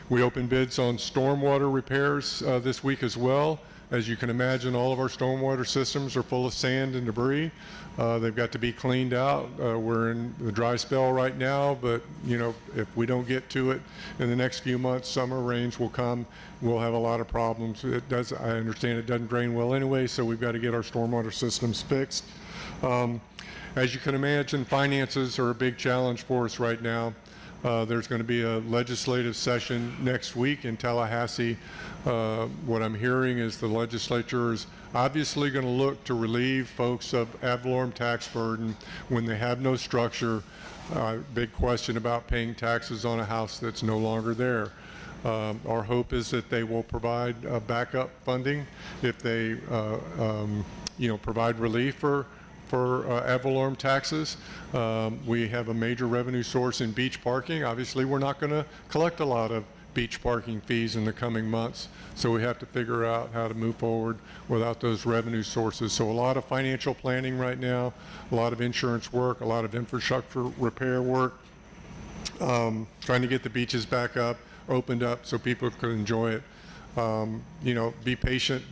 We opened bids on stormwater repairs this week as well. As you can imagine, all of our stormwater systems are full of sand and debris. They've got to be cleaned out. We're in the dry spell right now, but you know, if we don't get to it in the next few months, summer rains will come. We'll have a lot of problems. I understand it doesn't drain well anyway, so we've got to get our stormwater systems fixed. As you can imagine, finances are a big challenge for us right now. There's going to be a legislative session next week in Tallahassee. What I'm hearing is the legislature is obviously going to look to relieve folks of ad valorem tax burden when they have no structure. Big question about paying taxes on a house that's no longer there. Our hope is that they will provide backup funding if they provide relief for ad valorem taxes. We have a major revenue source in beach parking. Obviously, we're not going to collect a lot of beach parking fees in the coming months, so we have to figure out how to move forward without those revenue sources. So a lot of financial planning right now, a lot of insurance work, a lot of infrastructure repair work, trying to get the beaches back up, opened up so people could enjoy it. Be patient.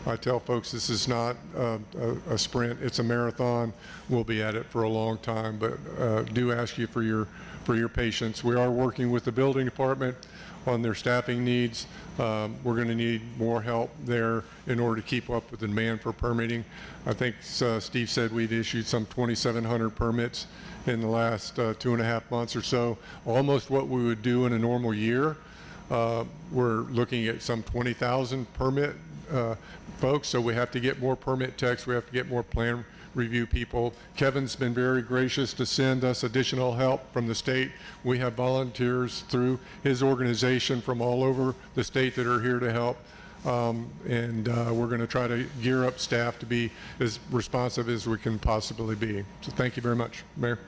I tell folks, this is not a sprint, it's a marathon. We'll be at it for a long time, but do ask you for your patience. We are working with the building department on their staffing needs. We're going to need more help there in order to keep up with the demand for permitting. I think Steve said we'd issued some 2,700 permits in the last 2.5 months or so, almost what we would do in a normal year. We're looking at some 20,000 permit folks, so we have to get more permit techs, we have to get more plan review people. Kevin's been very gracious to send us additional help from the state. We have volunteers through his organization from all over the state that are here to help. And we're going to try to gear up staff to be as responsive as we can possibly be. So thank you very much, Mayor.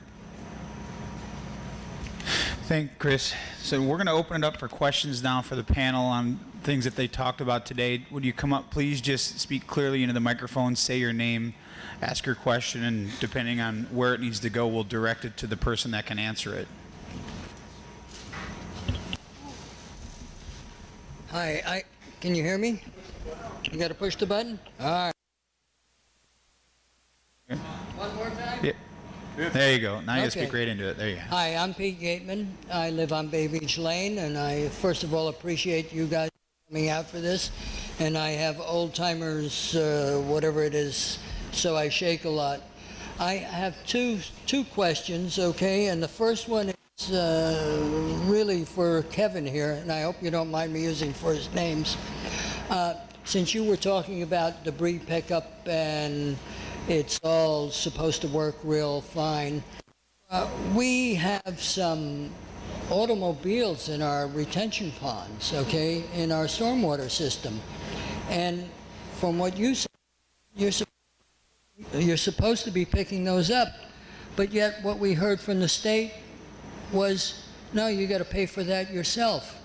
Thank you, Chris. So we're going to open it up for questions now for the panel on things that they talked about today. Would you come up, please? Just speak clearly into the microphone, say your name, ask your question, and depending on where it needs to go, we'll direct it to the person that can answer it. Hi, can you hear me? You got to push the button? All right. One more time? Yeah. There you go. Now you Okay. speak right into it. There you go. Hi, I'm Pete Gateman. I live on Bay Beach Lane, and I first of all appreciate you guys coming out for this. And I have old timers, whatever it is, so I shake a lot. I have two questions, okay? And the first one is really for Kevin here, and I hope you don't mind me using first names. Since you were talking about debris pickup and it's all supposed to work real fine, we have some automobiles in our retention ponds, okay, in our stormwater system. And from what you said, you're supposed to be picking those up, but yet what we heard from the state was, no, you got to pay for that yourself.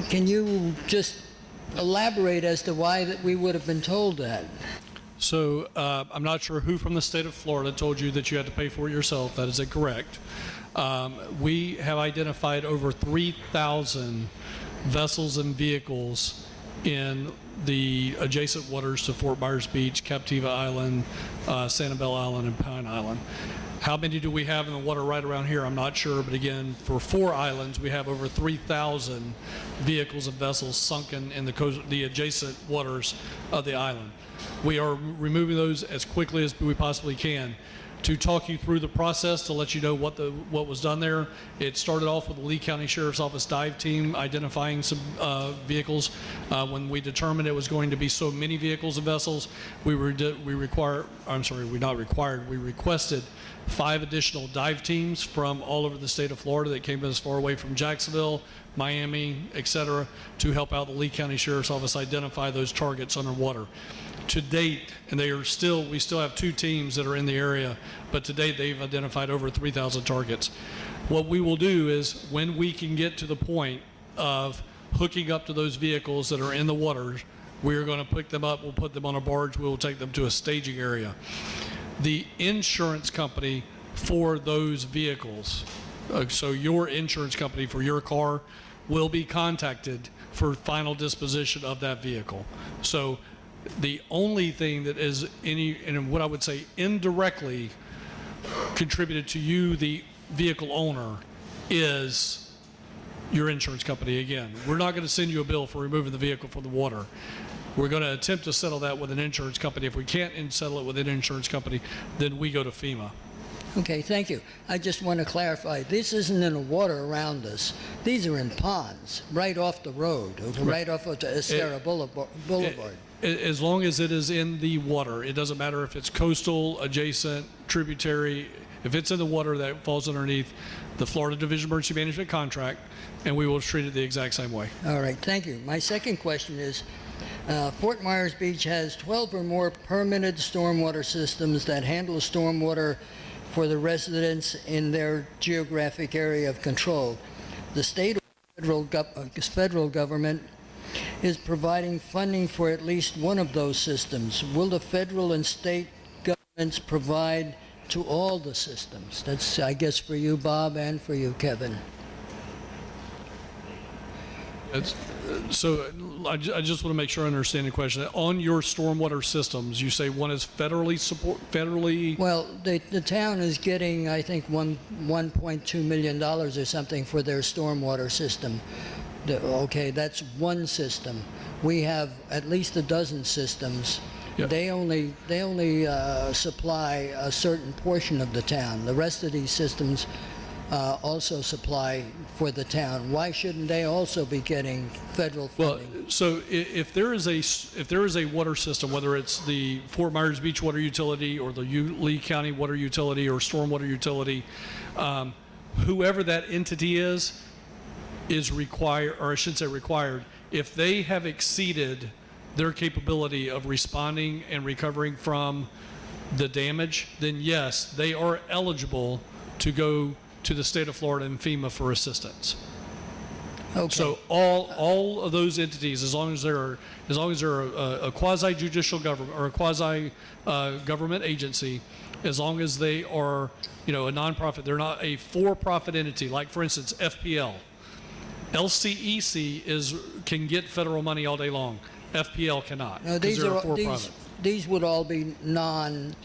Can you just elaborate as to why that we would have been told that? So I'm not sure who from the state of Florida told you that you had to pay for it yourself. That is incorrect. We have identified over 3,000 vessels and vehicles in the adjacent waters to Fort Myers Beach, Captiva Island, Sanibel Island, and Pine Island. How many do we have in the water right around here? I'm not sure, but again, for 4 islands, we have over 3,000 vehicles and vessels sunken in the adjacent waters of the island. We are removing those as quickly as we possibly can. To talk you through the process, to let you know what was done there, it started off with the Lee County Sheriff's Office dive team identifying some vehicles. When we determined it was going to be so many vehicles and vessels, we requested 5 additional dive teams from all over the state of Florida that came as far away from Jacksonville, Miami, etc., to help out the Lee County Sheriff's Office identify those targets underwater. To date, and we still have 2 teams that are in the area, but to date they've identified over 3,000 targets. What we will do is, when we can get to the point of hooking up to those vehicles that are in the water, We're going to pick them up, we'll put them on a barge, we'll take them to a staging area. The insurance company for those vehicles, so your insurance company for your car will be contacted for final disposition of that vehicle. So the only thing that is and what I would say indirectly contributed to you, the vehicle owner, is your insurance company again. We're not going to send you a bill for removing the vehicle from the water. We're going to attempt to settle that with an insurance company. If we can't settle it with an insurance company, then we go to FEMA. Okay, thank you. I just want to clarify, this isn't in the water around us. These are in ponds, right off the road, right off of the Estera Boulevard. As long as it is in the water, it doesn't matter if it's coastal, adjacent, tributary. If it's in the water, that falls underneath the Florida Division of Emergency Management contract, and we will treat it the exact same way. All right, thank you. My second question is, Fort Myers Beach has 12 or more permitted stormwater systems that handle stormwater for the residents in their geographic area of control. The state or federal government is providing funding for at least one of those systems. Will the federal and state governments provide to all the systems? That's, I guess, for you, Bob, and for you, Kevin. So I just want to make sure I understand the question. On your stormwater systems, you say one is federally. Well, the town is getting, I think, $1.2 million or something for their stormwater system. Okay, that's one system. We have at least a dozen systems. Yeah. They only supply a certain portion of the town. The rest of these systems also supply for the town. Why shouldn't they also be getting federal funding? Well, so if there is a water system, whether it's the Fort Myers Beach Water Utility or the Lee County Water Utility or Stormwater Utility, whoever that entity is required, or I should say required, if they have exceeded their capability of responding and recovering from the damage, then yes, they are eligible to go to the state of Florida and FEMA for assistance. Okay. So all of those entities, as long as they're a quasi judicial government or a quasi government agency, as long as they are, a nonprofit, they're not a for-profit entity. Like for instance, FPL, LCEC can get federal money all day long. FPL cannot. No, because they're a for-profit. These would all be not-for-profit.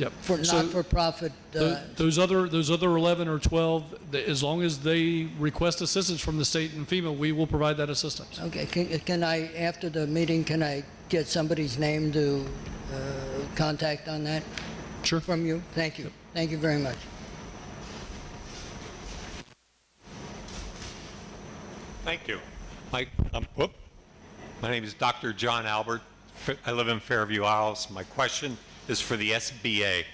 Those other 11 or 12, as long as they request assistance from the state and FEMA, we will provide that assistance. Okay, can I, after the meeting, can I get somebody's name to contact on that? Sure. From you? Thank you. Yep. Thank you very much. Thank you. My name is Dr. John Albert. I live in Fairview Isles. My question is for the SBA.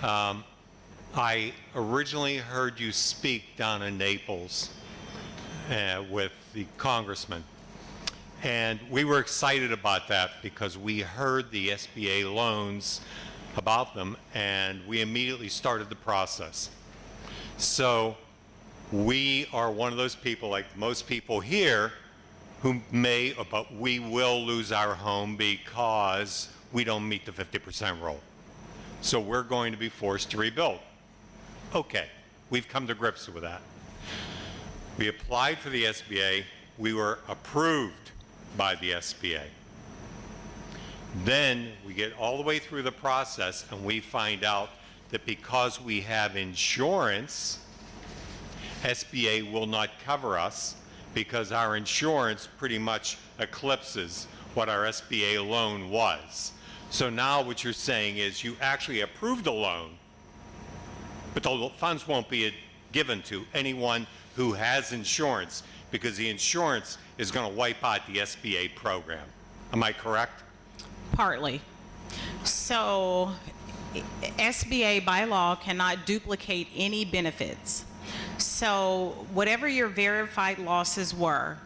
I originally heard you speak down in Naples with the congressman, and we were excited about that because we heard the SBA loans about them, and we immediately started the process. So we are one of those people, like most people here, who but we will lose our home because we don't meet the 50% rule. So we're going to be forced to rebuild. Okay, we've come to grips with that. We applied for the SBA. We were approved by the SBA. Then we get all the way through the process and we find out that because we have insurance, SBA will not cover us because our insurance pretty much eclipses what our SBA loan was. So now what you're saying is you actually approved a loan, but the funds won't be given to anyone who has insurance because the insurance is going to wipe out the SBA program. Am I correct? Partly. So SBA by law cannot duplicate any benefits. So whatever your verified losses were,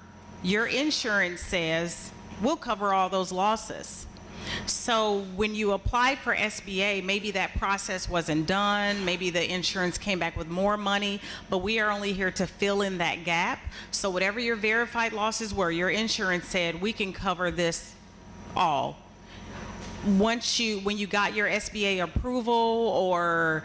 your insurance says we'll cover all those losses. So when you apply for SBA, maybe that process wasn't done, maybe the insurance came back with more money, but we are only here to fill in that gap. So whatever your verified losses were, your insurance said we can cover this all. When you got your SBA approval, or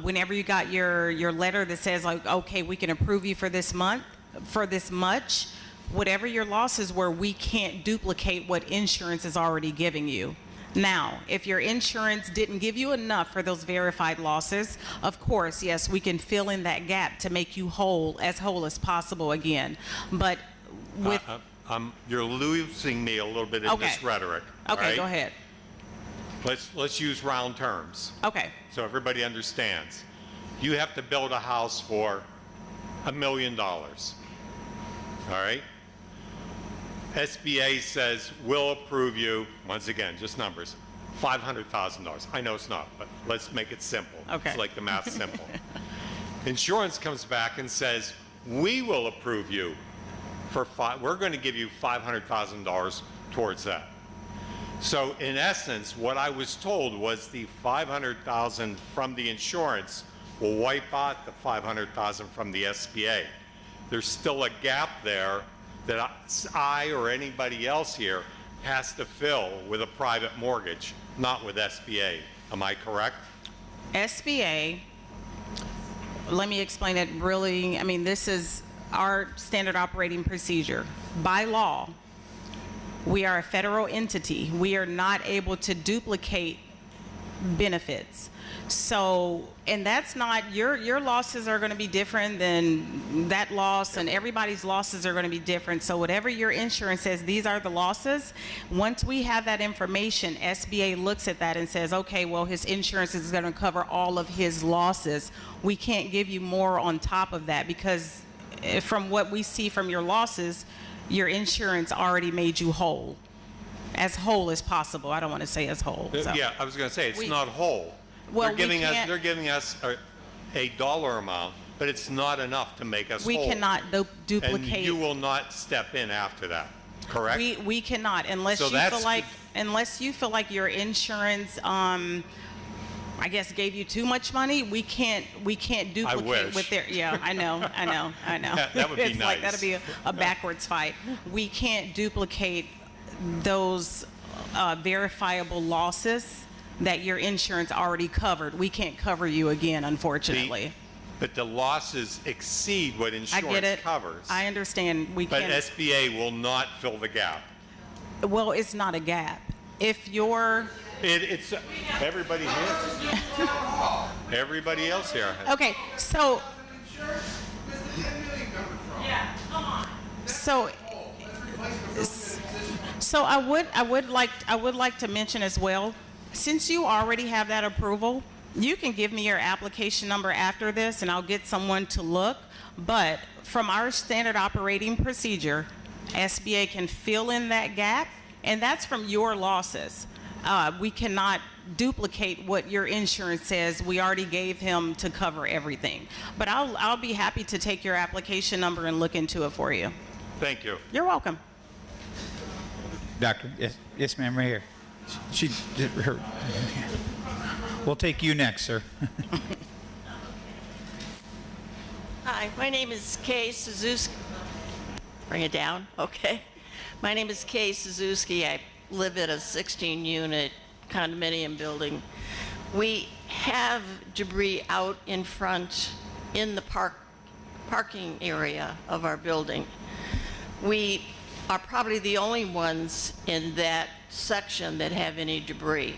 whenever you got your letter that says like, okay, we can approve you for this month, for this much, whatever your losses were, we can't duplicate what insurance is already giving you. Now, if your insurance didn't give you enough for those verified losses, of course, yes, we can fill in that gap to make you whole as possible again. But with you're losing me a little bit in Okay. this rhetoric. okay, right? go ahead. Let's use round terms Okay, so everybody understands. You have to build a house for $1 million. All right? SBA says we'll approve you, once again, just numbers, $500,000. I know it's not, but let's make it simple. Okay. It's like the math simple. Insurance comes back and says, we will approve you for we're going to give you $500,000 towards that. So in essence, what I was told was the $500,000 from the insurance will wipe out the $500,000 from the SBA. There's still a gap there that I or anybody else here has to fill with a private mortgage, not with SBA. Am I correct? SBA, let me explain it really. I mean, this is our standard operating procedure. By law, we are a federal entity. We are not able to duplicate benefits. So, and that's not, your losses are going to be different than that loss, and everybody's losses are going to be different. So whatever your insurance says, these are the losses. Once we have that information, SBA looks at that and says, okay, well, his insurance is going to cover all of his losses. We can't give you more on top of that, because from what we see from your losses, your insurance already made you whole as possible. I don't want to say as whole. So. Yeah, I was going to say, it's not whole. Well, they're giving us a dollar amount, but it's not enough to make us whole. We cannot duplicate. And you will not step in after that, correct? We cannot, unless So you feel that's like your insurance, I guess, gave you too much money. We can't duplicate wish. with their. Yeah, I know. That would be It's like nice. that'd be a backwards fight. We can't duplicate those verifiable losses that your insurance already covered. We can't cover you again, unfortunately. But the losses exceed what I insurance get it. covers. I understand. We But can't. SBA will not fill the gap. Well, it's not a gap. If you're It's everybody here. Everybody else here. okay, so so I would like to mention as well, since you already have that approval, you can give me your application number after this and I'll get someone to look. But from our standard operating procedure, SBA can fill in that gap, and that's from your losses. We cannot duplicate what your insurance says. We already gave him to cover everything. But I'll be happy to take your application number and look into it for you. Thank you. You're welcome. Doctor, yes, ma'am, right here. We'll take you next, sir. Hi, my name is Kay Suzuki. Bring it down, okay. My name is Kay Suzuki. I live in a 16-unit condominium building. We have debris out in front in the parking area of our building. We are probably the only ones in that section that have any debris.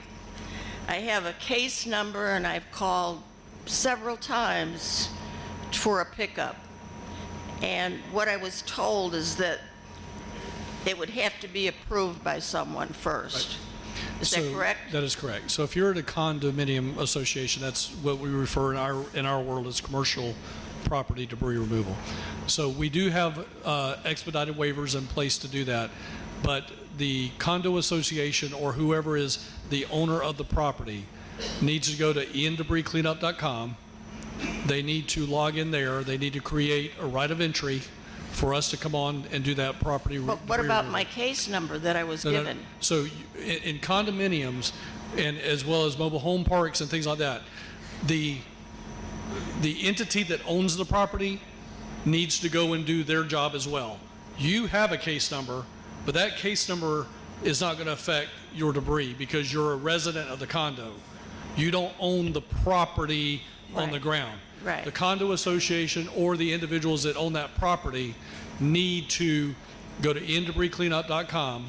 I have a case number and I've called several times for a pickup. And what I was told is that it would have to be approved by someone first. Is that correct? That is correct. So if you're at a condominium association, that's what we refer in our world as commercial property debris removal. So we do have expedited waivers in place to do that, but the condo association or whoever is the owner of the property needs to go to endebriscleanup.com. They need to log in there. They need to create a right of entry for us to come on and do that property. But what about my case number that I was given? So in condominiums, and as well as mobile home parks and things like that, the entity that owns the property needs to go and do their job as well. You have a case number, but that case number is not going to affect your debris because you're a resident of the condo. You don't own the property on the ground. Right. The condo association or the individuals that own that property need to go to endebriscleanup.com,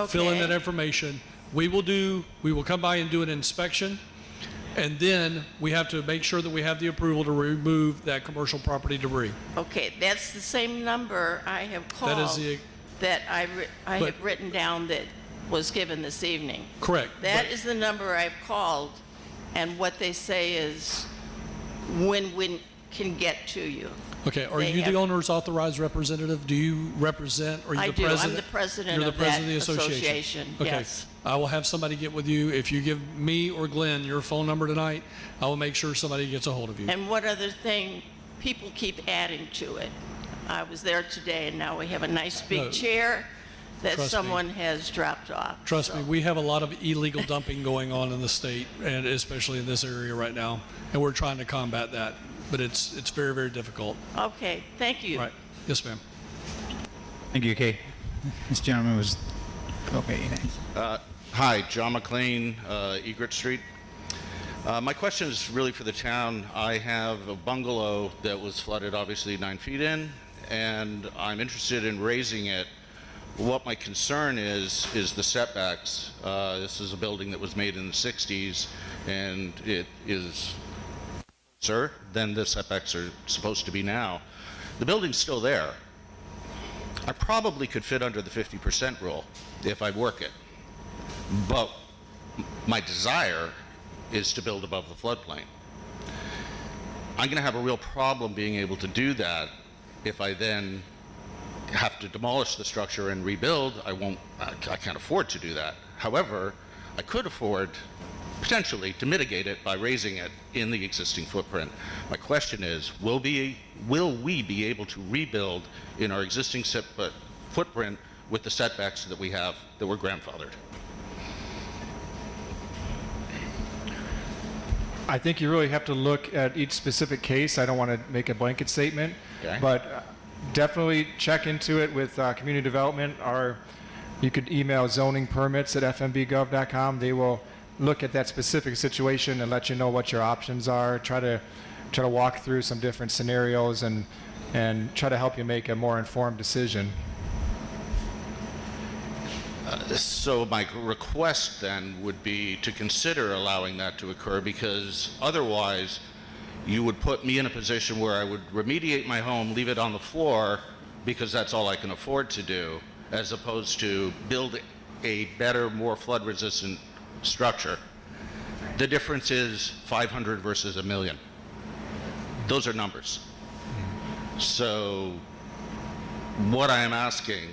fill in that information. We will come by and do an inspection, and then we have to make sure that we have the approval to remove that commercial property debris. Okay, that's the same number I have called. That is the, That I But- have written down that was given this evening. correct. That but- is the number I've called, and what they say is when we can get to you. Okay, are they you have- the owner's authorized representative? Do you represent, are you I the do. I'm president? the president You're of the president that of the association, Okay. yes. I will have somebody get with you. If you give me or Glenn your phone number tonight, I will make sure somebody gets a hold of you. And one other thing, people keep adding to it. I was there today, and now we have a nice big No. chair that Trust me. someone has dropped off. Trust So- me, we have a lot of illegal dumping going on in the state, and especially in this area right now, and we're trying to combat that. But it's very, very difficult. Okay, thank you. Right. Yes, ma'am. Thank you, Kay. This gentleman was, okay, thanks. Hi, John McLean, Egret Street. My question is really for the town. I have a bungalow that was flooded obviously 9 feet in, and I'm interested in raising it. What my concern is the setbacks. This is a building that was made in the 60s, and it is closer than the setbacks are supposed to be now. The building's still there. I probably could fit under the 50% rule if I work it. But my desire is to build above the floodplain. I'm going to have a real problem being able to do that if I then have to demolish the structure and rebuild. I can't afford to do that. However, I could afford potentially to mitigate it by raising it in the existing footprint. My question is, will we be able to rebuild in our existing footprint with the setbacks that we have that were grandfathered? I think you really have to look at each specific case. I don't want to make a blanket statement, Okay. but definitely check into it with community development. You could email zoningpermits@fmbgov.com. They will look at that specific situation and let you know what your options are. Try to walk through some different scenarios and try to help you make a more informed decision. So my request then would be to consider allowing that to occur, because otherwise you would put me in a position where I would remediate my home, leave it on the floor because that's all I can afford to do, as opposed to build a better, more flood resistant structure. The difference is 500 versus 1 million. Those are numbers. So what I am asking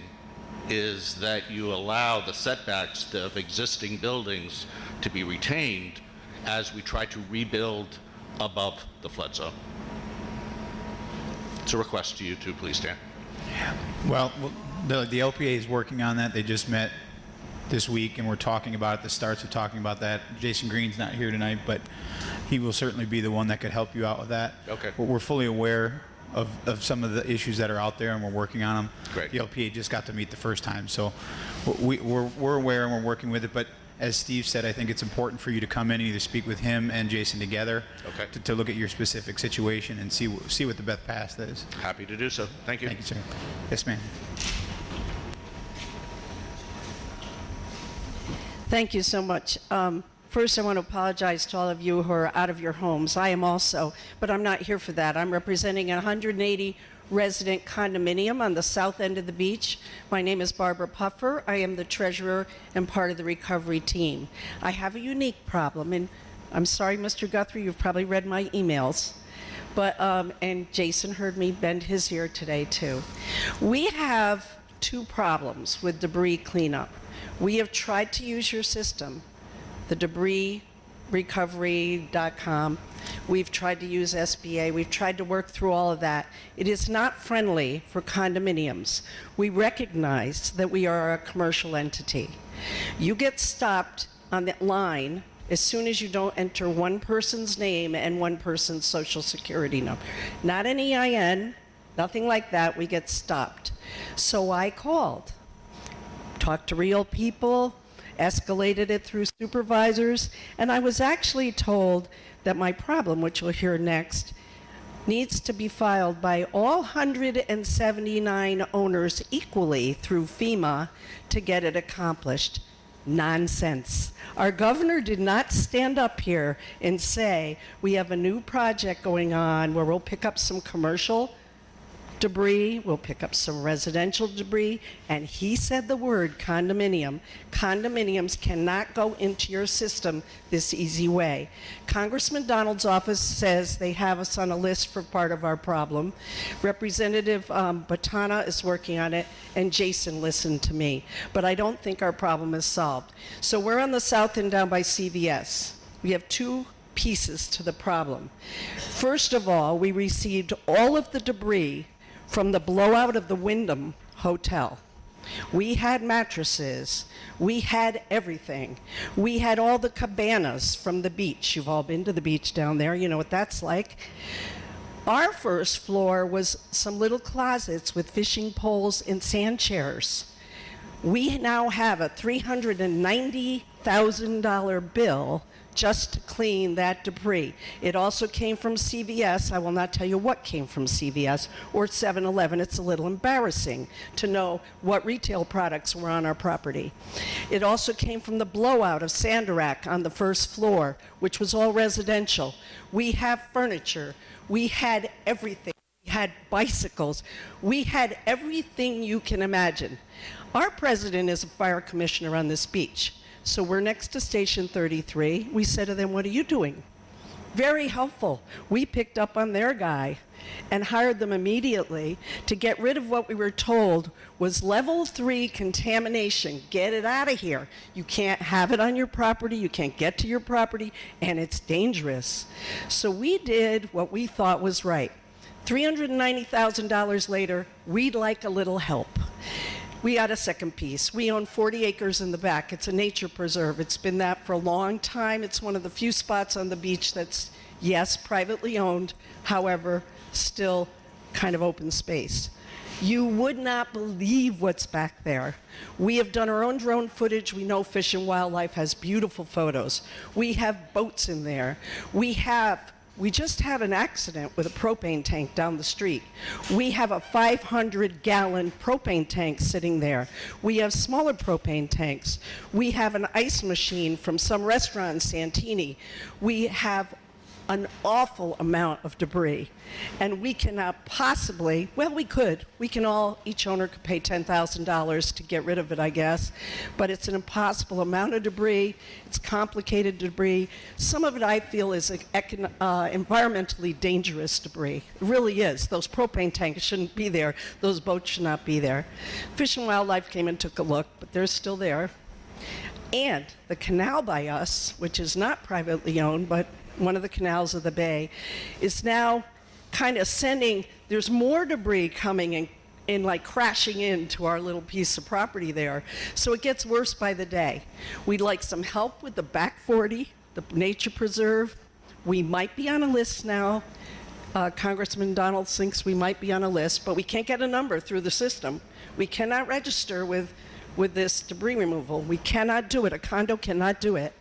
is that you allow the setbacks of existing buildings to be retained as we try to rebuild above the flood zone. It's a request to you to please stand. Well, the LPA is working on that. They just met this week, and we're talking about it. The starts of talking about that. Jason Green's not here tonight, but he will certainly be the one that could help you out with that. Okay. We're fully aware of some of the issues that are out there, and we're working on them. Great. The LPA just got to meet the first time, so we're aware and we're working with it. But as Steve said, I think it's important for you to come in and either speak with him and Jason together Okay. to look at your specific situation and see what the best path is. Happy to do so. Thank you. Thank you, sir. Yes, ma'am. Thank you so much. First, I want to apologize to all of you who are out of your homes. I am also, but I'm not here for that. I'm representing a 180 resident condominium on the south end of the beach. My name is Barbara Puffer. I am the treasurer and part of the recovery team. I have a unique problem, and I'm sorry, Mr. Guthrie, you've probably read my emails. But, and Jason heard me bend his ear today too. We have two problems with debris cleanup. We have tried to use your system, the debrisrecovery.com. We've tried to use SBA. We've tried to work through all of that. It is not friendly for condominiums. We recognize that we are a commercial entity. You get stopped on that line as soon as you don't enter one person's name and one person's social security number. Not an EIN, nothing like that. We get stopped. So I called talked to real people, escalated it through supervisors, and I was actually told that my problem, which we'll hear next, needs to be filed by all 179 owners equally through FEMA to get it accomplished. Nonsense. Our governor did not stand up here and say, we have a new project going on where we'll pick up some commercial debris, we'll pick up some residential debris, and he said the word condominium. Condominiums cannot go into your system this easy way. Congressman Donald's office says they have us on a list for part of our problem. Representative Batana is working on it, and Jason listened to me. But I don't think our problem is solved. So we're on the south end down by CVS. We have two pieces to the problem. First of all, we received all of the debris from the blowout of the Wyndham Hotel. We had mattresses. We had everything. We had all the cabanas from the beach. You've all been to the beach down there. You know what that's like. Our first floor was some little closets with fishing poles and sand chairs. We now have a $390,000 bill just to clean that debris. It also came from CVS. I will not tell you what came from CVS or 7-Eleven. It's a little embarrassing to know what retail products were on our property. It also came from the blowout of Sanderac on the first floor, which was all residential. We have furniture. We had everything. We had bicycles. We had everything you can imagine. Our president is a fire commissioner on this beach. So we're next to Station 33. We said to them, what are you doing? Very helpful. We picked up on their guy and hired them immediately to get rid of what we were told was level 3 contamination. Get it out of here. You can't have it on your property. You can't get to your property, and it's dangerous. So we did what we thought was right. $390,000 later, we'd like a little help. We got a second piece. We own 40 acres in the back. It's a nature preserve. It's been that for a long time. It's one of the few spots on the beach that's, yes, privately owned, however, still kind of open space. You would not believe what's back there. We have done our own drone footage. We know Fish and Wildlife has beautiful photos. We have boats in there. We just had an accident with a propane tank down the street. We have a 500-gallon propane tank sitting there. We have smaller propane tanks. We have an ice machine from some restaurant in Santini. We have an awful amount of debris. And we cannot possibly, well, we could. Each owner could pay $10,000 to get rid of it, I guess. But it's an impossible amount of debris. It's complicated debris. Some of it, I feel, is environmentally dangerous debris. It really is. Those propane tanks shouldn't be there. Those boats should not be there. Fish and Wildlife came and took a look, but they're still there. And the canal by us, which is not privately owned, but one of the canals of the bay, is now kind of there's more debris coming and like crashing into our little piece of property there. So it gets worse by the day. We'd like some help with the back 40, the nature preserve. We might be on a list now. Congressman Donald thinks we might be on a list, but we can't get a number through the system. We cannot register with this debris removal. We cannot do it. A condo cannot do it.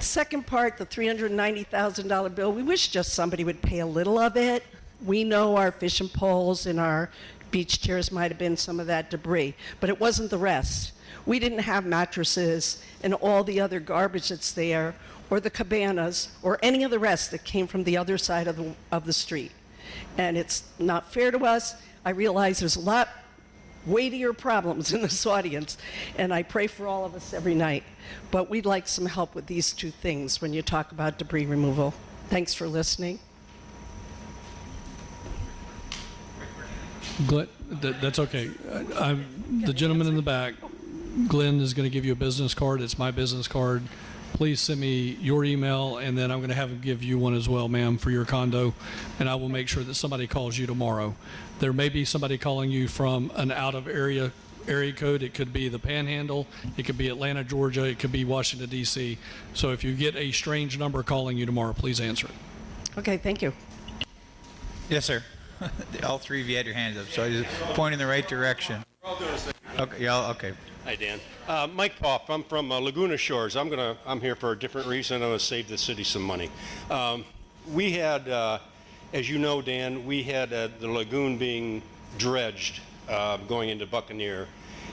Second part, the $390,000 bill, we wish just somebody would pay a little of it. We know our fishing poles and our beach chairs might have been some of that debris, but it wasn't the rest. We didn't have mattresses and all the other garbage that's there, or the cabanas, or any of the rest that came from the other side of the street. And it's not fair to us. I realize there's a lot weightier problems in this audience, and I pray for all of us every night. But we'd like some help with these two things when you talk about debris removal. Thanks for listening. Glenn, that's okay. The gentleman in the back, Glenn, is going to give you a business card. It's my business card. Please send me your email, and then I'm going to have him give you one as well, ma'am, for your condo, and I will make sure that somebody calls you tomorrow. There may be somebody calling you from an out-of-area code. It could be the Panhandle. It could be Atlanta, Georgia. It could be Washington, D.C. So if you get a strange number calling you tomorrow, please answer it. Okay, thank you. Yes, sir. All three of you had your hands up, so I just point in the right direction. Okay, yeah, okay. Hi, Dan. Mike Poff. I'm from Laguna Shores. I'm here for a different reason. I'm going to save the city some money. We had, as you know, Dan, we had the lagoon being dredged going into Buccaneer,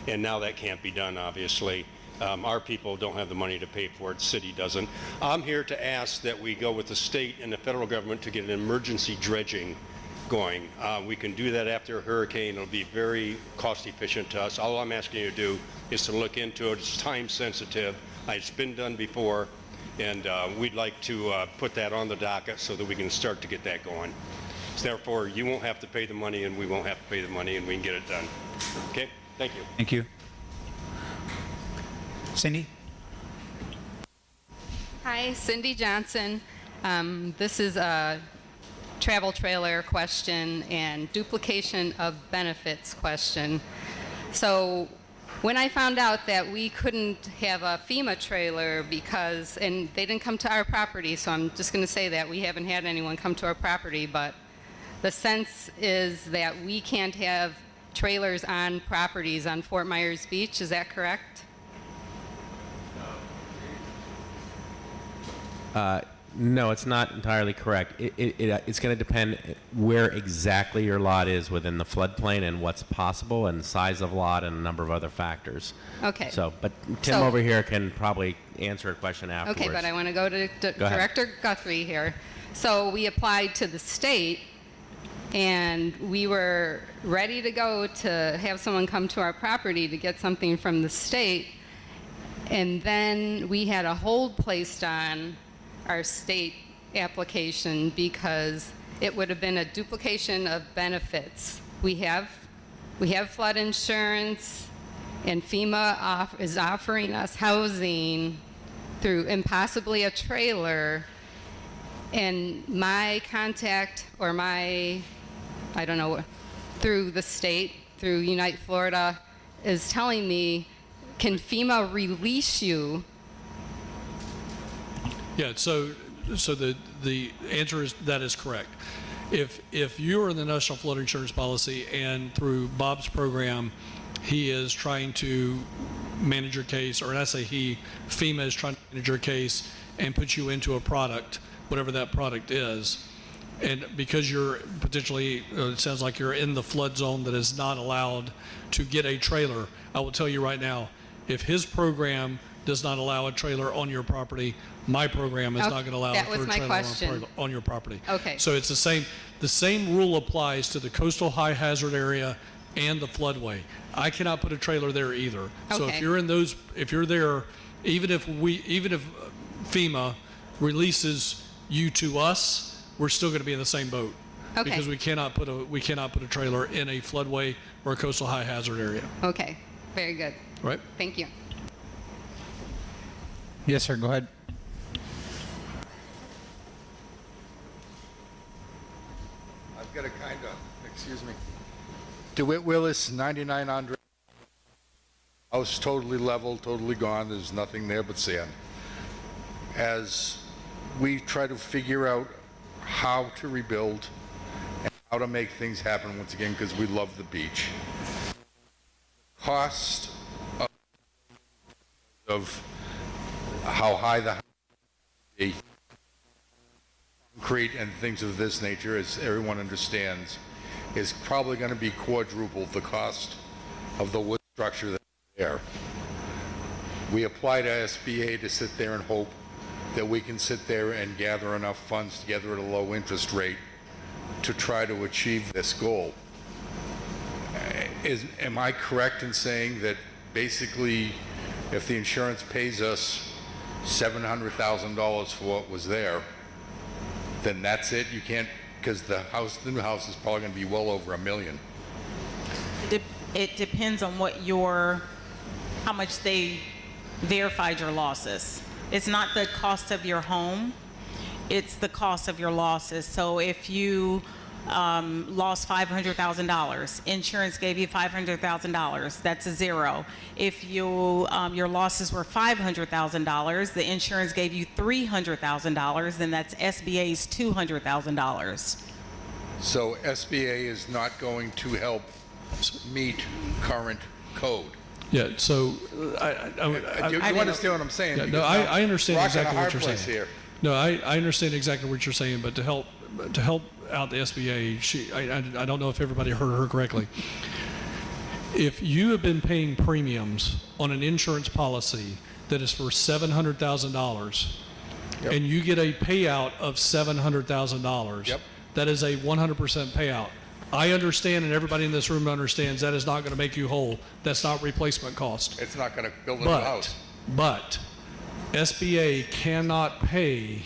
and now that can't be done, obviously. Our people don't have the money to pay for it. City doesn't. I'm here to ask that we go with the state and the federal government to get an emergency dredging going. We can do that after a hurricane. It'll be very cost efficient to us. All I'm asking you to do is to look into it. It's time sensitive. It's been done before, and we'd like to put that on the docket so that we can start to get that going. So therefore, you won't have to pay the money, and we won't have to pay the money, and we can get it done. Okay? Thank you. Thank you. Cindy? Hi, Cindy Johnson. This is a travel trailer question and duplication of benefits question. So when I found out that we couldn't have a FEMA trailer because, and they didn't come to our property, so I'm just going to say that we haven't had anyone come to our property, but the sense is that we can't have trailers on properties on Fort Myers Beach. Is that correct? No, it's not entirely correct. It's going to depend where exactly your lot is within the floodplain and what's possible and size of lot and a number of other factors. Okay. So, but Tim over here can probably answer a question afterwards. Okay, but I want to go to Director Guthrie here. So we applied to the state, and we were ready to go to have someone come to our property to get something from the state, and then we had a hold placed on our state application because it would have been a duplication of benefits. We have flood insurance, and FEMA is offering us housing through impossibly a trailer, and my contact or my, I don't know, through the state, through Unite Florida, is telling me, can FEMA release you? Yeah, so the answer is that is correct. If you're in the National Flood Insurance Policy and through Bob's program, he is trying to manage your case, or I say he, FEMA is trying to manage your case and put you into a product, whatever that product is. And because you're potentially, it sounds like you're in the flood zone that is not allowed to get a trailer, I will tell you right now, if his program does not allow a trailer on your property, my program is not going to allow that for was a my trailer question. on your property. Okay. So it's the same rule applies to the coastal high hazard area and the floodway. I cannot put a trailer there either. So Okay. if you're in those, if you're there, even if FEMA releases you to us, we're still going to be in the same boat. Okay. Because we cannot put a trailer in a floodway or a coastal high hazard area. Okay, very good. Right? Thank you. Yes, sir. Go ahead. I've got a excuse me. DeWitt Willis, 99 Andre. House totally level, totally gone. There's nothing there but sand. As we try to figure out how to rebuild and how to make things happen once again, because we love the beach. Cost of how high the concrete and things of this nature, as everyone understands, is probably going to be quadruple the cost of the wood structure that's there. We apply to SBA to sit there and hope that we can sit there and gather enough funds together at a low interest rate to try to achieve this goal. Am I correct in saying that basically if the insurance pays us $700,000 for what was there, then that's it? You can't, because the new house is probably going to be well over $1 million. It depends on how much they verified your losses. It's not the cost of your home, it's the cost of your losses. So if you lost $500,000, insurance gave you $500,000, that's a zero. If your losses were $500,000, the insurance gave you $300,000, then that's SBA's $200,000. So SBA is not going to help meet current code. Yeah, so You understand what I'm saying? Yeah, no, Because now I understand we're rocking a exactly hard what you're place saying. here. No, I understand exactly what you're saying, but to help out the SBA, I don't know if everybody heard her correctly. If you have been paying premiums on an insurance policy that is for $700,000, Yep. and you get a payout of $700,000, Yep. that is a 100% payout. I understand, and everybody in this room understands, that is not going to make you whole. That's not replacement cost. It's not going to build a new house. But SBA cannot pay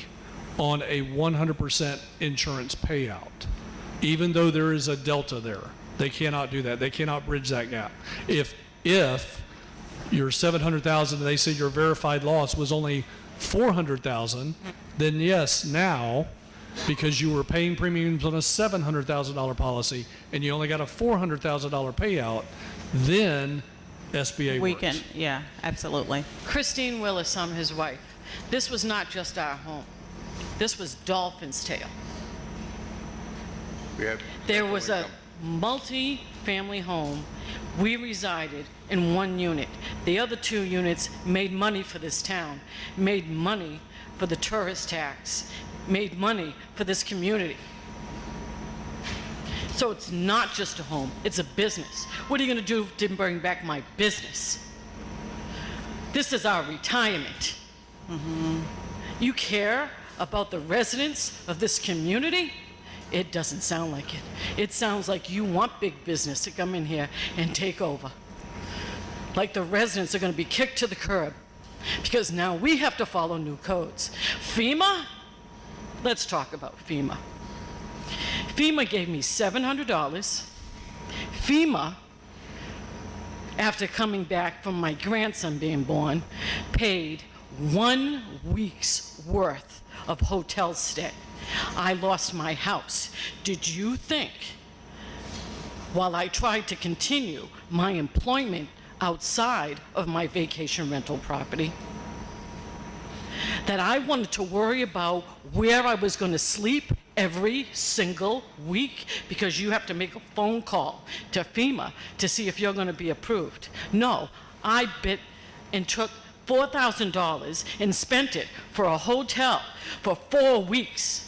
on a 100% insurance payout, even though there is a delta there. They cannot do that. They cannot bridge that gap. If your $700,000, they say your verified loss was only $400,000, then yes, now, because you were paying premiums on a $700,000 policy and you only got a $400,000 payout, then SBA We works. can, yeah, absolutely. Christine Willis, I'm his wife. This was not just our home. This was Dolphin's Tail. There was a multi-family home. We resided in one unit. The other two units made money for this town, made money for the tourist tax, made money for this community. So it's not just a home, it's a business. What are you going to do to bring back my business? This is our retirement. You care about the residents of this community? It doesn't sound like it. It sounds like you want big business to come in here and take over. Like the residents are going to be kicked to the curb because now we have to follow new codes. FEMA? Let's talk about FEMA. FEMA gave me $700. FEMA, after coming back from my grandson being born, paid 1 week's worth of hotel stay. I lost my house. Did you think, while I tried to continue my employment outside of my vacation rental property, that I wanted to worry about where I was going to sleep every single week because you have to make a phone call to FEMA to see if you're going to be approved? No, I bit and took $4,000 and spent it for a hotel for 4 weeks.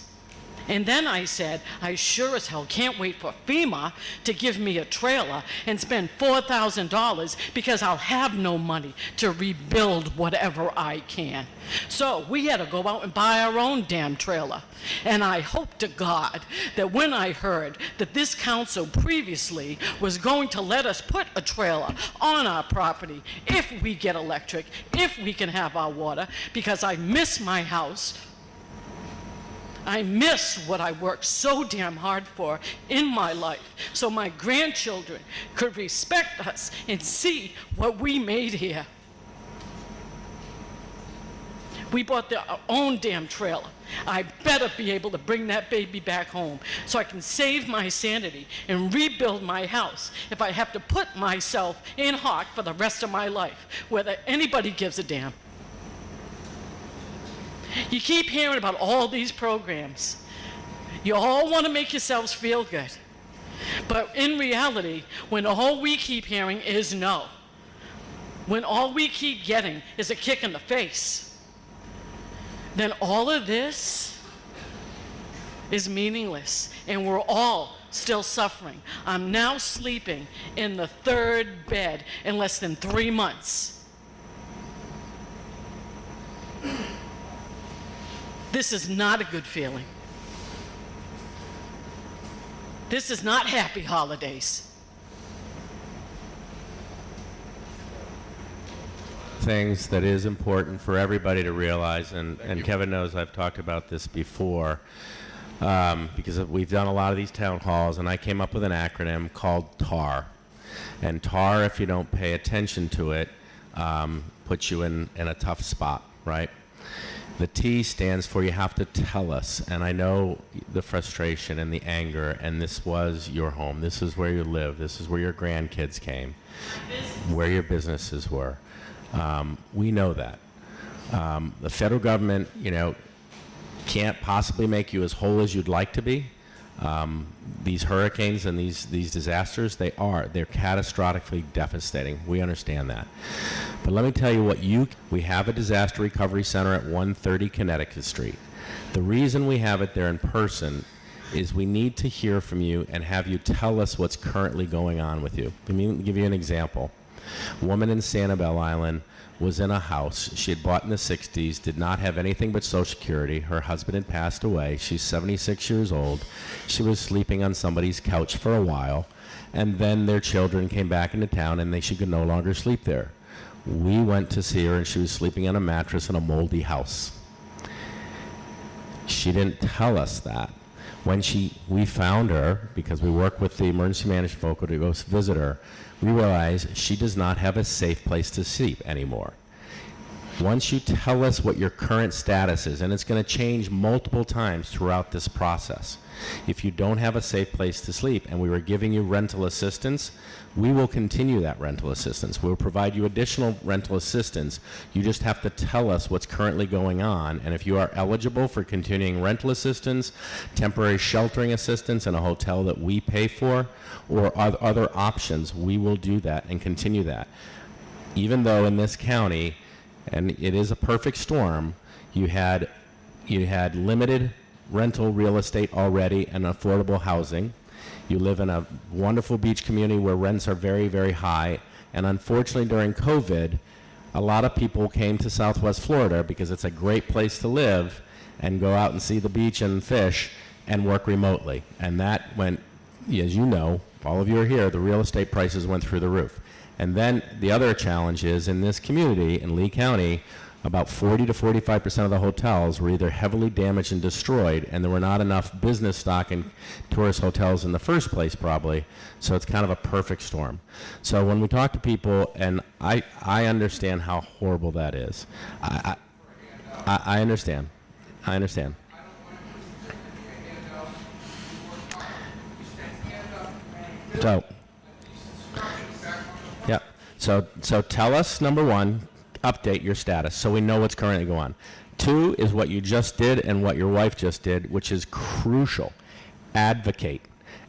And then I said, I sure as hell can't wait for FEMA to give me a trailer and spend $4,000 because I'll have no money to rebuild whatever I can. So we had to go out and buy our own damn trailer. And I hope to God that when I heard that this council previously was going to let us put a trailer on our property if we get electric, if we can have our water, because I miss my house, I miss what I worked so damn hard for in my life, so my grandchildren could respect us and see what we made here. We bought our own damn trailer. I better be able to bring that baby back home so I can save my sanity and rebuild my house if I have to put myself in hock for the rest of my life, whether anybody gives a damn. You keep hearing about all these programs. You all want to make yourselves feel good. But in reality, when all we keep hearing is no, when all we keep getting is a kick in the face, then all of this is meaningless, and we're all still suffering. I'm now sleeping in the 3rd bed in less than 3 months. This is not a good feeling. This is not happy holidays. Things that is important for everybody to realize, and Kevin knows I've talked about this before, because we've done a lot of these town halls, and I came up with an acronym called TAR. And TAR, if you don't pay attention to it, puts you in a tough spot, right? The T stands for you have to tell us, and I know the frustration and the anger, and this was your home. This is where you live. This is where your grandkids came, where your businesses were. We know that. The federal government, can't possibly make you as whole as you'd like to be, These hurricanes and these disasters, they're catastrophically devastating. We understand that. But let me tell you we have a disaster recovery center at 130 Connecticut Street. The reason we have it there in person is we need to hear from you and have you tell us what's currently going on with you. Let me give you an example. A woman in Sanibel Island was in a house she had bought in the 60s, did not have anything but Social Security. Her husband had passed away. She's 76 years old. She was sleeping on somebody's couch for a while, and then their children came back into town and she could no longer sleep there. We went to see her and she was sleeping on a mattress in a moldy house. She didn't tell us that. When we found her, because we work with the emergency management folk to go visit her, we realized she does not have a safe place to sleep anymore. Once you tell us what your current status is, and it's going to change multiple times throughout this process, if you don't have a safe place to sleep and we were giving you rental assistance, we will continue that rental assistance. We'll provide you additional rental assistance. You just have to tell us what's currently going on, and if you are eligible for continuing rental assistance, temporary sheltering assistance in a hotel that we pay for, or other options, we will do that and continue that. Even though in this county, and it is a perfect storm, you had limited rental real estate already and affordable housing. You live in a wonderful beach community where rents are very, very high. And unfortunately, during COVID, a lot of people came to Southwest Florida because it's a great place to live and go out and see the beach and fish and work remotely. And that went, as you know, all of you are here, the real estate prices went through the roof. And then the other challenge is in this community, in Lee County, about 40 to 45% of the hotels were either heavily damaged and destroyed, and there were not enough business stock in tourist hotels in the first place, probably. So it's kind of a perfect storm. So when we talk to people, and I understand how horrible that is. I understand. I understand. So, yeah. So tell us, number one, update your status so we know what's currently going on. 2 is what you just did and what your wife just did, which is crucial. Advocate.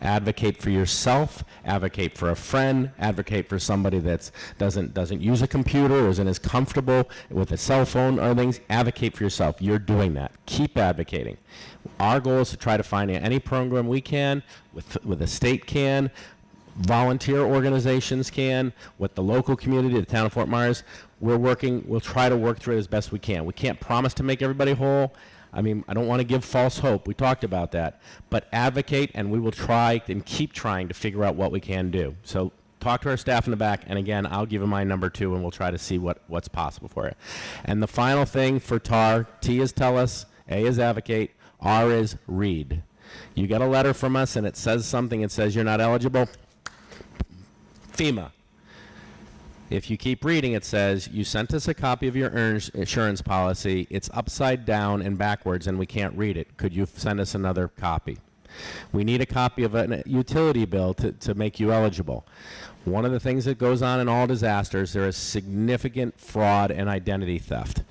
Advocate for yourself, advocate for a friend, advocate for somebody that doesn't use a computer or isn't as comfortable with a cell phone or things. Advocate for yourself. You're doing that. Keep advocating. Our goal is to try to find any program we can, with the state can, volunteer organizations can, with the local community, the town of Fort Myers. We'll try to work through it as best we can. We can't promise to make everybody whole. I mean, I don't want to give false hope. We talked about that. But advocate, and we will try and keep trying to figure out what we can do. So talk to our staff in the back, and again, I'll give them my number too, and we'll try to see what's possible for you. And the final thing for TAR, T is tell us, A is advocate, R is read. You get a letter from us, and it says something, it says you're not eligible, FEMA. If you keep reading, it says, you sent us a copy of your insurance policy. It's upside down and backwards, and we can't read it. Could you send us another copy? We need a copy of a utility bill to make you eligible. One of the things that goes on in all disasters, there is significant fraud and identity theft.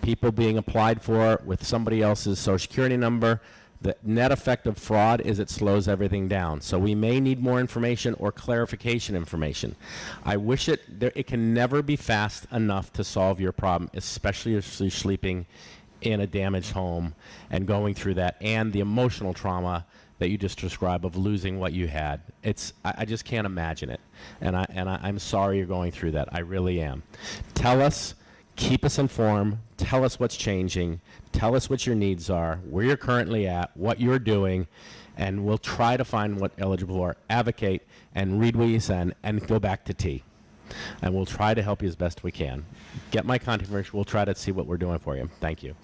People being applied for with somebody else's Social Security number. The net effect of fraud is it slows everything down. So we may need more information or clarification information. I wish it can never be fast enough to solve your problem, especially if you're sleeping in a damaged home and going through that, and the emotional trauma that you just described of losing what you had. I just can't imagine it. And I'm sorry you're going through that. I really am. Tell us, keep us informed, tell us what's changing, tell us what your needs are, where you're currently at, what you're doing, and we'll try to find what eligible are. Advocate and read what you send and go back to T. And we'll try to help you as best we can. Get my contact information. We'll try to see what we're doing for you. Thank you.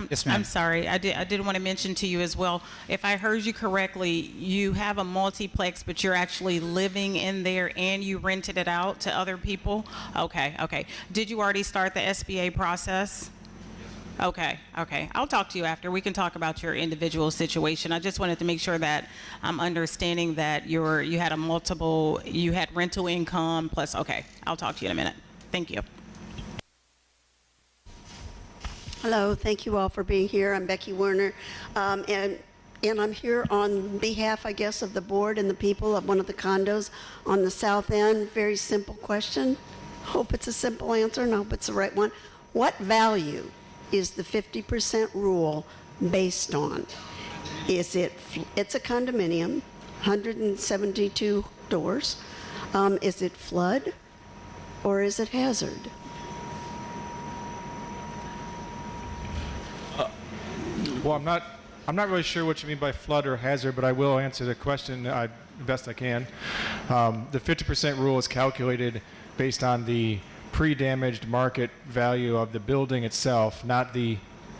Yes, ma'am. I'm sorry. I did want to mention to you as well, if I heard you correctly, you have a multiplex, but you're actually living in there and you rented it out to other people? Okay. Did you already start the SBA process? Okay. I'll talk to you after. We can talk about your individual situation. I just wanted to make sure that I'm understanding that you had rental income plus, okay. I'll talk to you in a minute. Thank you. Hello, thank you all for being here. I'm Becky Werner, and And I'm here on behalf, I guess, of the board and the people of one of the condos on the south end. Very simple question. Hope it's a simple answer and hope it's the right one. What value is the 50% rule based on? It's a condominium, 172 doors. Is it flood or is it hazard? Well, I'm not really sure what you mean by flood or hazard, but I will answer the question the best I can. The 50% rule is calculated based on the pre-damaged market value of the building itself, not the.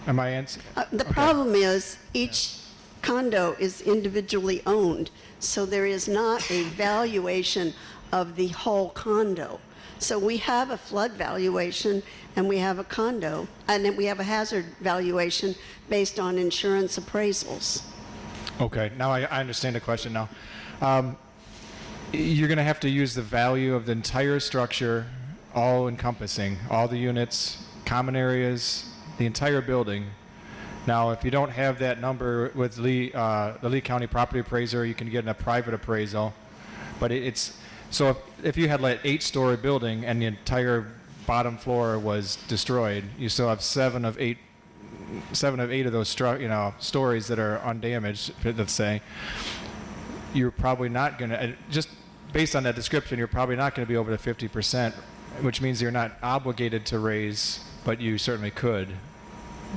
Am I answering? The problem is each condo is individually owned, so there is not a valuation of the whole condo. So we have a flood valuation and we have a condo, and then we have a hazard valuation based on insurance appraisals. Okay, now I understand the question now. You're going to have to use the value of the entire structure, all encompassing, all the units, common areas, the entire building. Now, if you don't have that number with the Lee County property appraiser, you can get a private appraisal. But so if you had like 8-story building and the entire bottom floor was destroyed, you still have 7 of 8 of those stories that are undamaged, let's say. You're probably not going to, just based on that description, you're probably not going to be over the 50%, which means you're not obligated to raise, but you certainly could,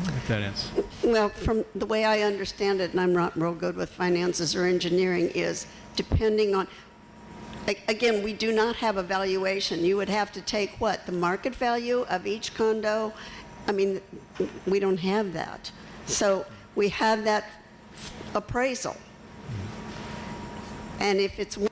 if that is. Well, from the way I understand it, and I'm not real good with finances or engineering, is depending on, again, we do not have a valuation. You would have to take what? The market value of each condo? I mean, we don't have that. So we have that appraisal. And if it's one,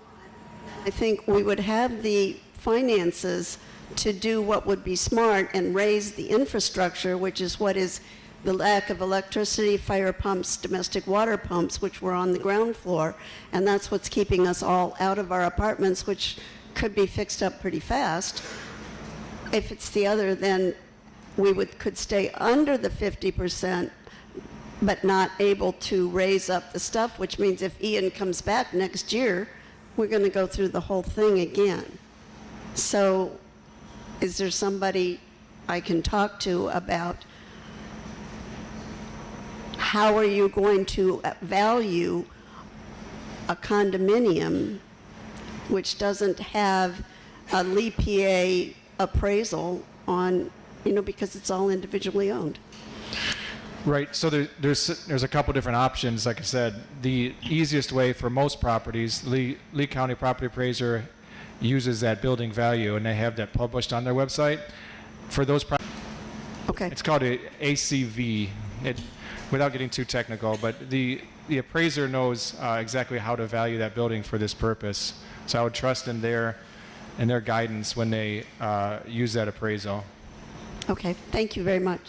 I think we would have the finances to do what would be smart and raise the infrastructure, which is what is the lack of electricity, fire pumps, domestic water pumps, which were on the ground floor. And that's what's keeping us all out of our apartments, which could be fixed up pretty fast. If it's the other, then we could stay under the 50%, but not able to raise up the stuff, which means if Ian comes back next year, we're going to go through the whole thing again. So is there somebody I can talk to about how are you going to value a condominium which doesn't have a LEPA appraisal on, because it's all individually owned? Right. So there's a couple different options. Like I said, the easiest way for most properties, Lee County Property Appraiser uses that building value, and they have that published on their website. For those okay, it's called a ACV. Without getting too technical, but the appraiser knows exactly how to value that building for this purpose. So I would trust in their guidance when they use that appraisal. Okay. Thank you very much.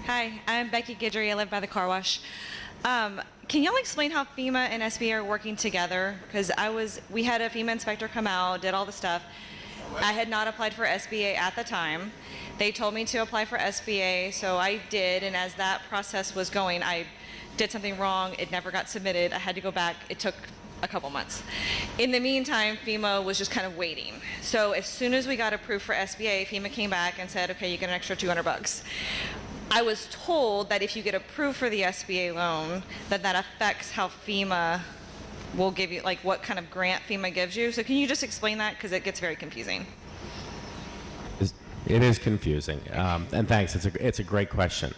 Hi, I'm Becky Guidry. I live by the car wash. Can y'all explain how FEMA and SBA are working together? Because we had a FEMA inspector come out, did all the stuff. I had not applied for SBA at the time. They told me to apply for SBA, so I did, and as that process was going, I did something wrong. It never got submitted. I had to go back. It took a couple months. In the meantime, FEMA was just kind of waiting. So as soon as we got approved for SBA, FEMA came back and said, okay, you get an extra $200. I was told that if you get approved for the SBA loan, that affects how FEMA will give you, like what kind of grant FEMA gives you. So can you just explain that? Because it gets very confusing. It is confusing, and thanks. It's a great question.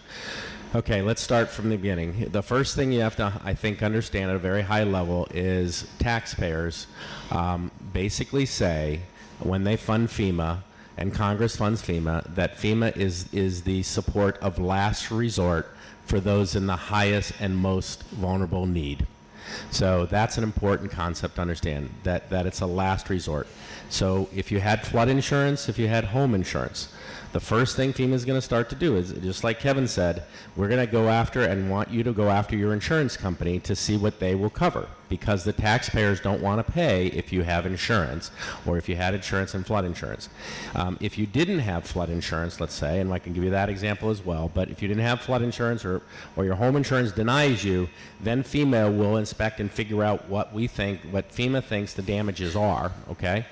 Okay, let's start from the beginning. The first thing you have to, I think, understand at a very high level is taxpayers basically say when they fund FEMA, and Congress funds FEMA, that FEMA is the support of last resort for those in the highest and most vulnerable need. So that's an important concept to understand, that it's a last resort. So if you had flood insurance, if you had home insurance, the first thing FEMA is going to start to do is, just like Kevin said, we're going to go after and want you to go after your insurance company to see what they will cover. because the taxpayers don't want to pay if you have insurance or if you had insurance and flood insurance. If you didn't have flood insurance, let's say, and I can give you that example as well, but if you didn't have flood insurance or your home insurance denies you, then FEMA will inspect and figure out what FEMA thinks the damages are, okay?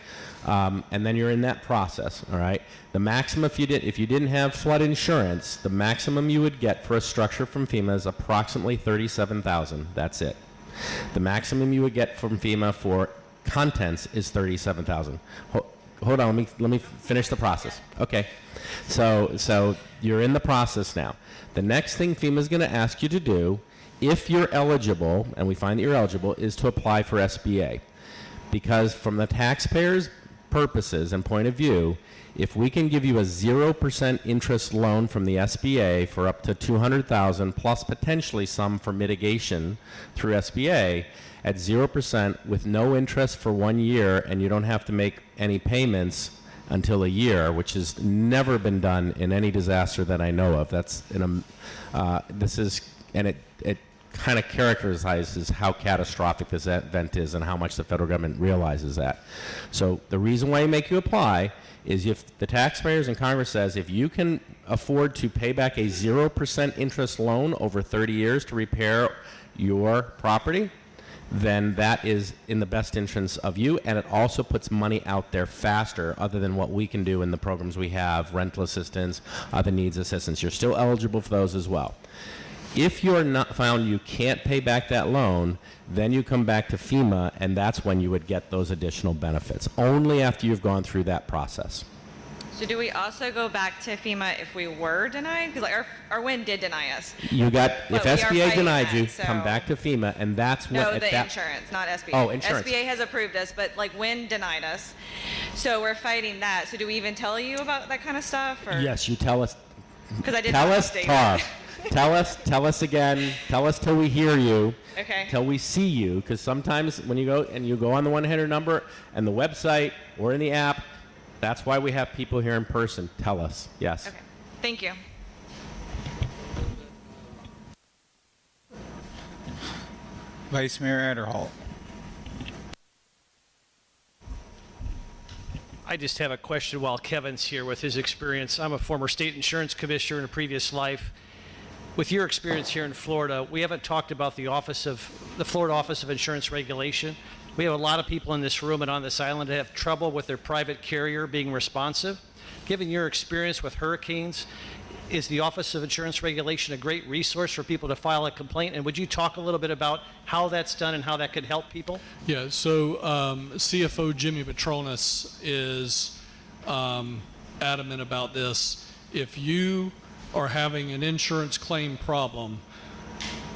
And then you're in that process, all right? The maximum, if you didn't have flood insurance, the maximum you would get for a structure from FEMA is approximately $37,000. That's it. The maximum you would get from FEMA for contents is $37,000. Hold on, let me finish the process. Okay, so you're in the process now. The next thing FEMA is going to ask you to do, if you're eligible, and we find that you're eligible, is to apply for SBA. Because from the taxpayers' purposes and point of view, if we can give you a 0% interest loan from the SBA for up to $200,000 plus potentially some for mitigation through SBA at 0% with no interest for 1 year, and you don't have to make any payments until a year, which has never been done in any disaster that I know of. That's it kind of characterizes how catastrophic this event is and how much the federal government realizes that. So the reason why I make you apply is if the taxpayers and Congress says if you can afford to pay back a 0% interest loan over 30 years to repair your property, then that is in the best interest of you, and it also puts money out there faster other than what we can do in the programs we have, rental assistance, other needs assistance. You're still eligible for those as well. If you're not found you can't pay back that loan, then you come back to FEMA, and that's when you would get those additional benefits, only after you've gone through that process. So do we also go back to FEMA if we were denied? Because our WIN did deny us. You got, if But we are SBA fighting denied that, you, so- come back to FEMA, and that's what. No, at the that- insurance, not SBA. Oh, insurance. SBA has approved us, but like WIN denied us. So we're fighting that. So do we even tell you about that kind of stuff? Or? Yes, you tell us. 'Cause I did Tell not us, update Tar. it. Tell us again. Tell us till we hear you. Okay. Till we see you, because sometimes when you go on the 1-800 number and the website or in the app, that's why we have people here in person. Tell us. Yes. Okay. Thank you. Vice Mayor Adderholt. I just have a question while Kevin's here with his experience. I'm a former state insurance commissioner in a previous life. With your experience here in Florida, we haven't talked about the Florida Office of Insurance Regulation. We have a lot of people in this room and on this island that have trouble with their private carrier being responsive. Given your experience with hurricanes, is the Office of Insurance Regulation a great resource for people to file a complaint? And would you talk a little bit about how that's done and how that could help people? Yeah, so CFO Jimmy Petronas is adamant about this. If you are having an insurance claim problem,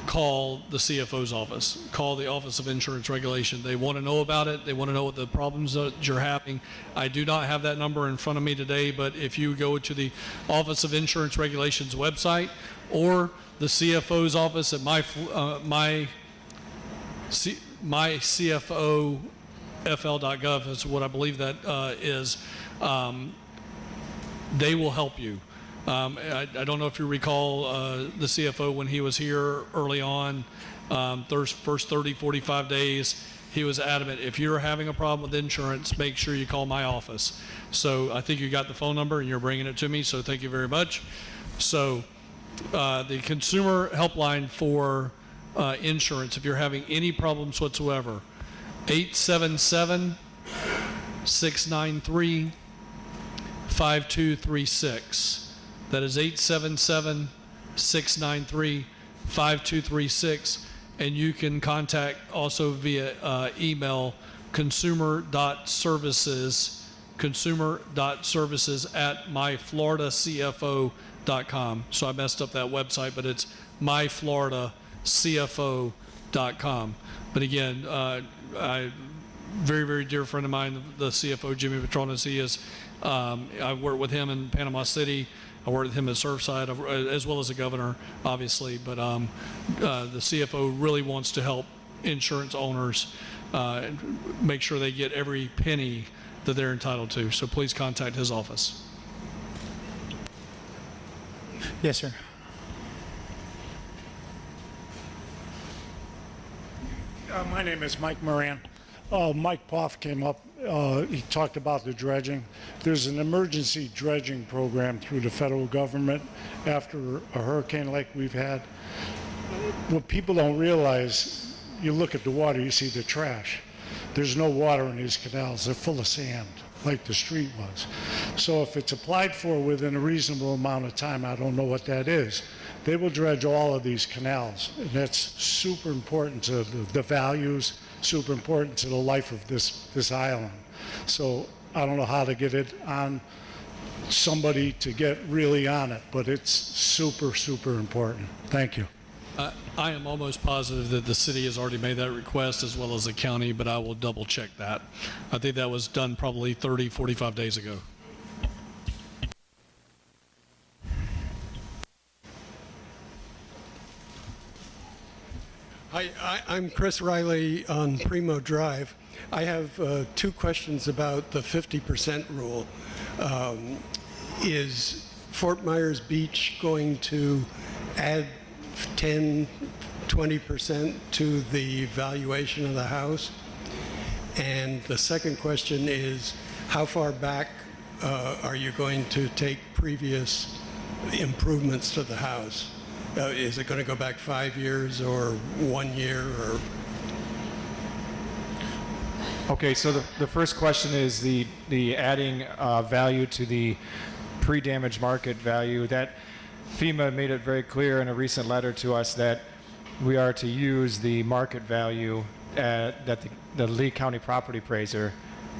call the CFO's office. Call the Office of Insurance Regulation. They want to know about it. They want to know what the problems that you're having. I do not have that number in front of me today, but if you go to the Office of Insurance Regulation's website or the CFO's office at mycfofl.gov is what I believe that is, they will help you. I don't know if you recall the CFO when he was here early on, first 30, 45 days, he was adamant, if you're having a problem with insurance, make sure you call my office. So I think you got the phone number and you're bringing it to me, so thank you very much. So the consumer helpline for insurance, if you're having any problems whatsoever, 877-693-5236. That is 877-693-5236. And you can contact also via email consumer.services@myfloridacfo.com. So I messed up that website, but it's myfloridacfo.com. But again, very, very dear friend of mine, the CFO, Jimmy Petronas, he is, I worked with him in Panama City. I worked with him at Surfside, as well as the governor, obviously. But the CFO really wants to help insurance owners make sure they get every penny that they're entitled to. So please contact his office. Yes, sir. My name is Mike Moran. Mike Poff came up. He talked about the dredging. There's an emergency dredging program through the federal government after a hurricane like we've had. What people don't realize, you look at the water, you see the trash. There's no water in these canals. They're full of sand, like the street was. So if it's applied for within a reasonable amount of time, I don't know what that is, they will dredge all of these canals. And that's super important to the values, super important to the life of this island. So I don't know how to get it on somebody to get really on it, but it's super, super important. Thank you. I am almost positive that the city has already made that request as well as the county, but I will double check that. I think that was done probably 30, 45 days ago. Hi, I'm Chris Riley on Primo Drive. I have two questions about the 50% rule. Is Fort Myers Beach going to add 10, 20% to the valuation of the house? And the second question is, how far back are you going to take previous improvements to the house? Is it going to go back 5 years or 1 year or? Okay, so the first question is the adding value to the pre-damage market value. That FEMA made it very clear in a recent letter to us that we are to use the market value that the Lee County property appraiser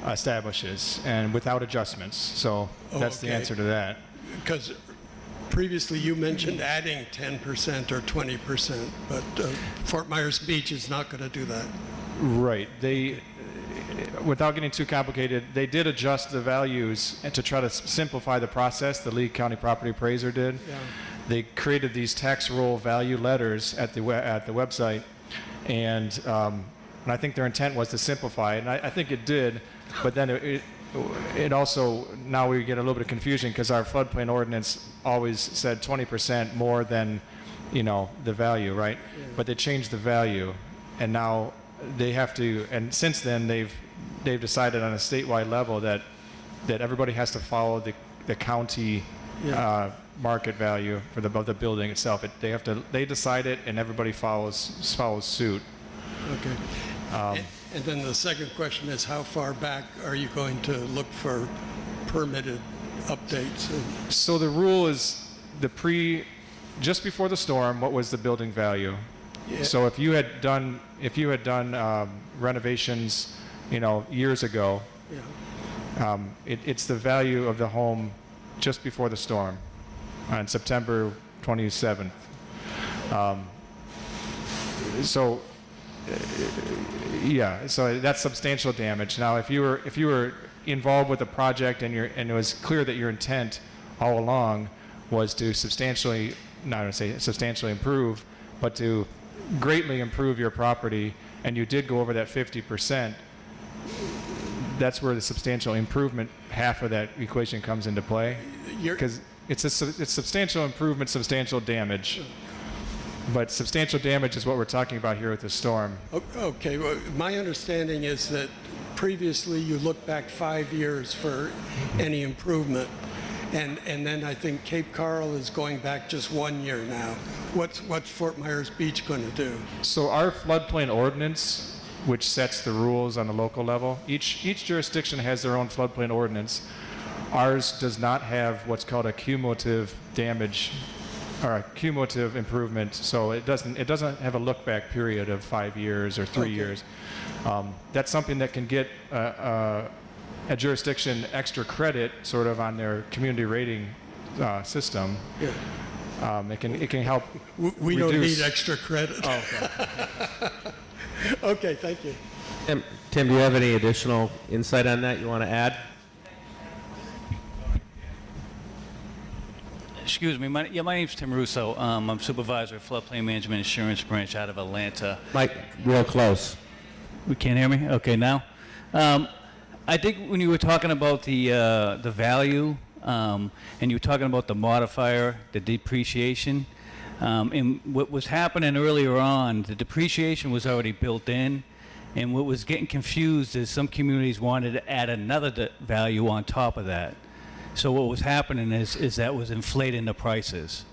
establishes, and without adjustments. So that's the answer to that. Because previously you mentioned adding 10% or 20%, but Fort Myers Beach is not going to do that. Right. Without getting too complicated, they did adjust the values and to try to simplify the process. The Lee County property appraiser did. Yeah. They created these tax roll value letters at the website, and I think their intent was to simplify it, and I think it did. But then it also, now we get a little bit of confusion because our floodplain ordinance always said 20% more than, the value, right? Yeah. But they changed the value, and now they have to. And since then, they've decided on a statewide level that everybody has to follow the county market value for the building itself. They decide it, and everybody follows suit. Okay. And then the second question is, how far back are you going to look for permitted updates? So the rule is just before the storm, what was the building value? Yeah. So if you had done renovations, years ago, yeah. It's the value of the home just before the storm on September 27th. So that's substantial damage. Now, if you were involved with a project and it was clear that your intent all along was to substantially improve, but to greatly improve your property, and you did go over that 50%, that's where the substantial improvement, half of that equation, comes into play. Because it's substantial improvement, substantial damage. But substantial damage is what we're talking about here with the storm. Okay, well, my understanding is that previously you looked back 5 years for any improvement. And then I think Cape Coral is going back just 1 year now. What's Fort Myers Beach going to do? So our floodplain ordinance, which sets the rules on the local level, each jurisdiction has their own floodplain ordinance. Ours does not have what's called a cumulative damage or a cumulative improvement, so it doesn't have a look back period of 5 years or 3 years. That's something that can get a jurisdiction extra credit sort of on their community rating system. Yeah. It can help. We don't need extra credit. Oh, okay. Okay, thank you. Tim, do you have any additional insight on that you want to add? Excuse me. My name's Tim Russo. I'm supervisor of Floodplain Management Insurance Branch out of Atlanta. Mike, real close. We can't hear me? Okay, now. I think when you were talking about the value, and you were talking about the modifier, the depreciation, And what was happening earlier on, the depreciation was already built in, and what was getting confused is some communities wanted to add another value on top of that. So what was happening is that was inflating the prices,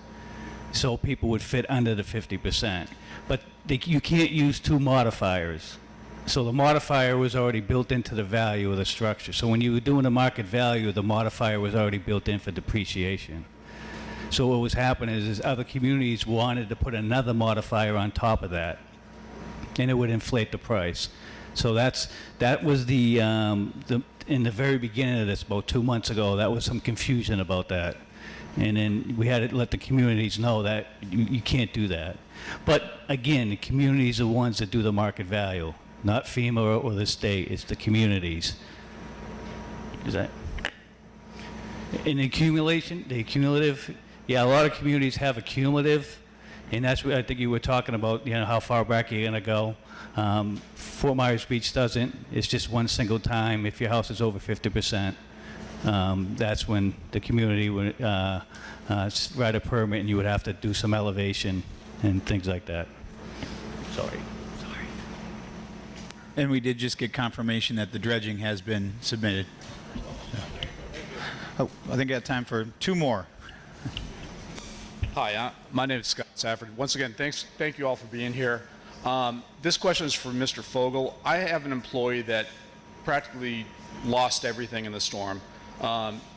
so people would fit under the 50%. But you can't use two modifiers. So the modifier was already built into the value of the structure. So when you were doing the market value, the modifier was already built in for depreciation. So what was happening is other communities wanted to put another modifier on top of that, and it would inflate the price. So that was in the very beginning of this, about 2 months ago, that was some confusion about that. And then we had to let the communities know that you can't do that. But again, the communities are the ones that do the market value, not FEMA or the state, it's the communities. Is that? In the accumulative, yeah, a lot of communities have a cumulative, and that's what I think you were talking about, how far back you're gonna go. Fort Myers Beach doesn't. It's just one single time. If your house is over 50%, that's when the community would write a permit, and you would have to do some elevation and things like that. Sorry. And we did just get confirmation that the dredging has been submitted. Oh, I think I got time for two more. Hi, my name is Scott Safford. Once again, thank you all for being here. This question is for Mr. Fogel. I have an employee that practically lost everything in the storm.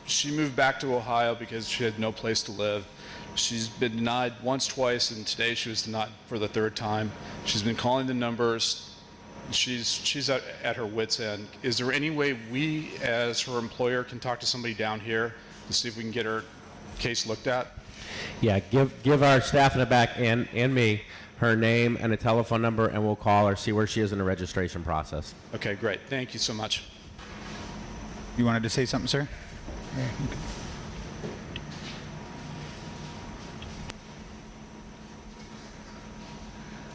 She moved back to Ohio because she had no place to live. She's been denied once, twice, and today she was denied for the third time. She's been calling the numbers. She's at her wit's end. Is there any way we, as her employer, can talk to somebody down here to see if we can get her case looked at? Yeah, give our staff in the back and me her name and a telephone number, and we'll call her, see where she is in the registration process. Okay, great. Thank you so much. You wanted to say something, sir?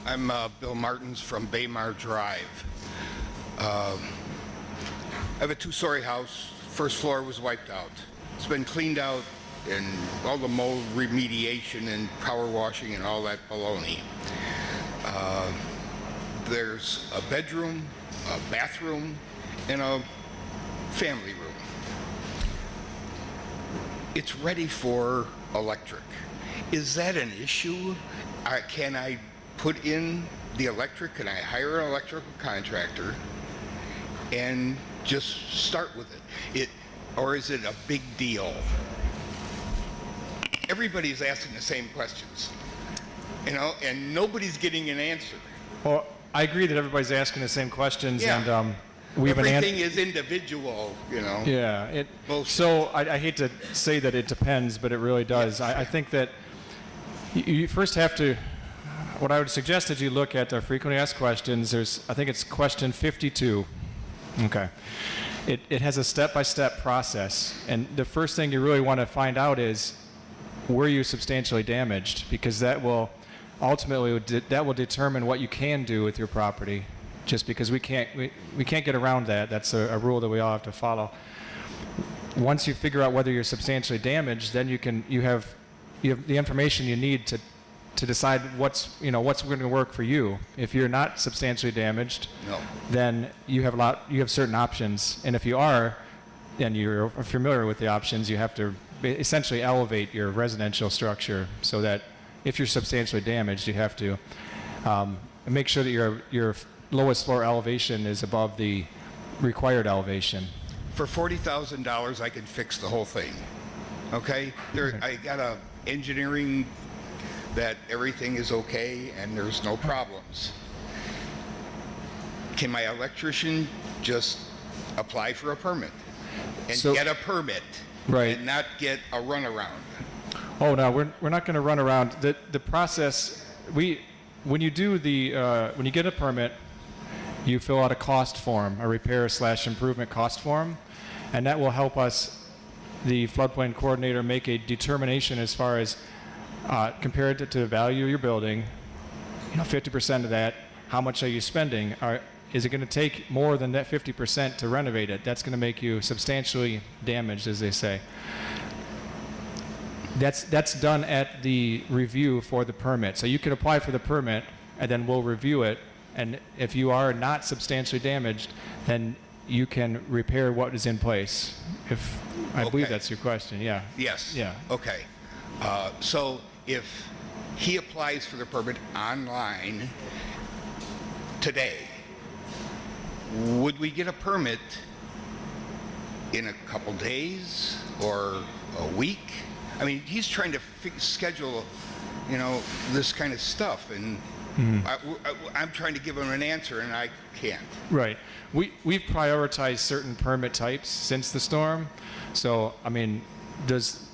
I'm Bill Martins from Baymar Drive. I have a two-story house. First floor was wiped out. It's been cleaned out and all the mold remediation and power washing and all that baloney. There's a bedroom, a bathroom, and a family room. It's ready for electric. Is that an issue? Can I put in the electric? Can I hire an electrical contractor and just start with it? Or is it a big deal? Everybody's asking the same questions, and nobody's getting an answer. Well, I agree that everybody's asking the same questions, Yeah. and we have Everything is individual, Yeah. So I hate to say that it depends, but it really does. I think that you first have to. What I would suggest is you look at the frequently asked questions. I think it's question 52. Okay. It has a step-by-step process, and the first thing you really want to find out is, were you substantially damaged? Because that will ultimately determine what you can do with your property. Just because we can't get around that. That's a rule that we all have to follow. Once you figure out whether you're substantially damaged, then you have the information you need to decide what's going to work for you. If you're not substantially damaged, then you have certain options, and if you are, and you're familiar with the options, you have to essentially elevate your residential structure so that if you're substantially damaged, you have to make sure that your lowest floor elevation is above the required elevation. For $40,000, I could fix the whole thing. Okay? I got a engineering that everything is okay and there's no problems. Can my electrician just apply for a permit and get a permit, right, and not get a runaround? Oh no, we're not going to run around. The process, when you get a permit, you fill out a cost form, a repair/improvement cost form, and that will help us, the floodplain coordinator, make a determination as far as compared to the value of your building. 50% of that, how much are you spending? Is it going to take more than that 50% to renovate it? That's going to make you substantially damaged, as they say. That's done at the review for the permit. So you can apply for the permit, and then we'll review it. And if you are not substantially damaged, then you can repair what is in place. If I believe Okay. that's your question, yeah. Yes. Yeah. Okay. So if he applies for the permit online today, would we get a permit in a couple days or a week? I mean, he's trying to schedule, this kind of stuff, and I'm trying to give him an answer, and I can't. Right. We've prioritized certain permit types since the storm. So, I mean, as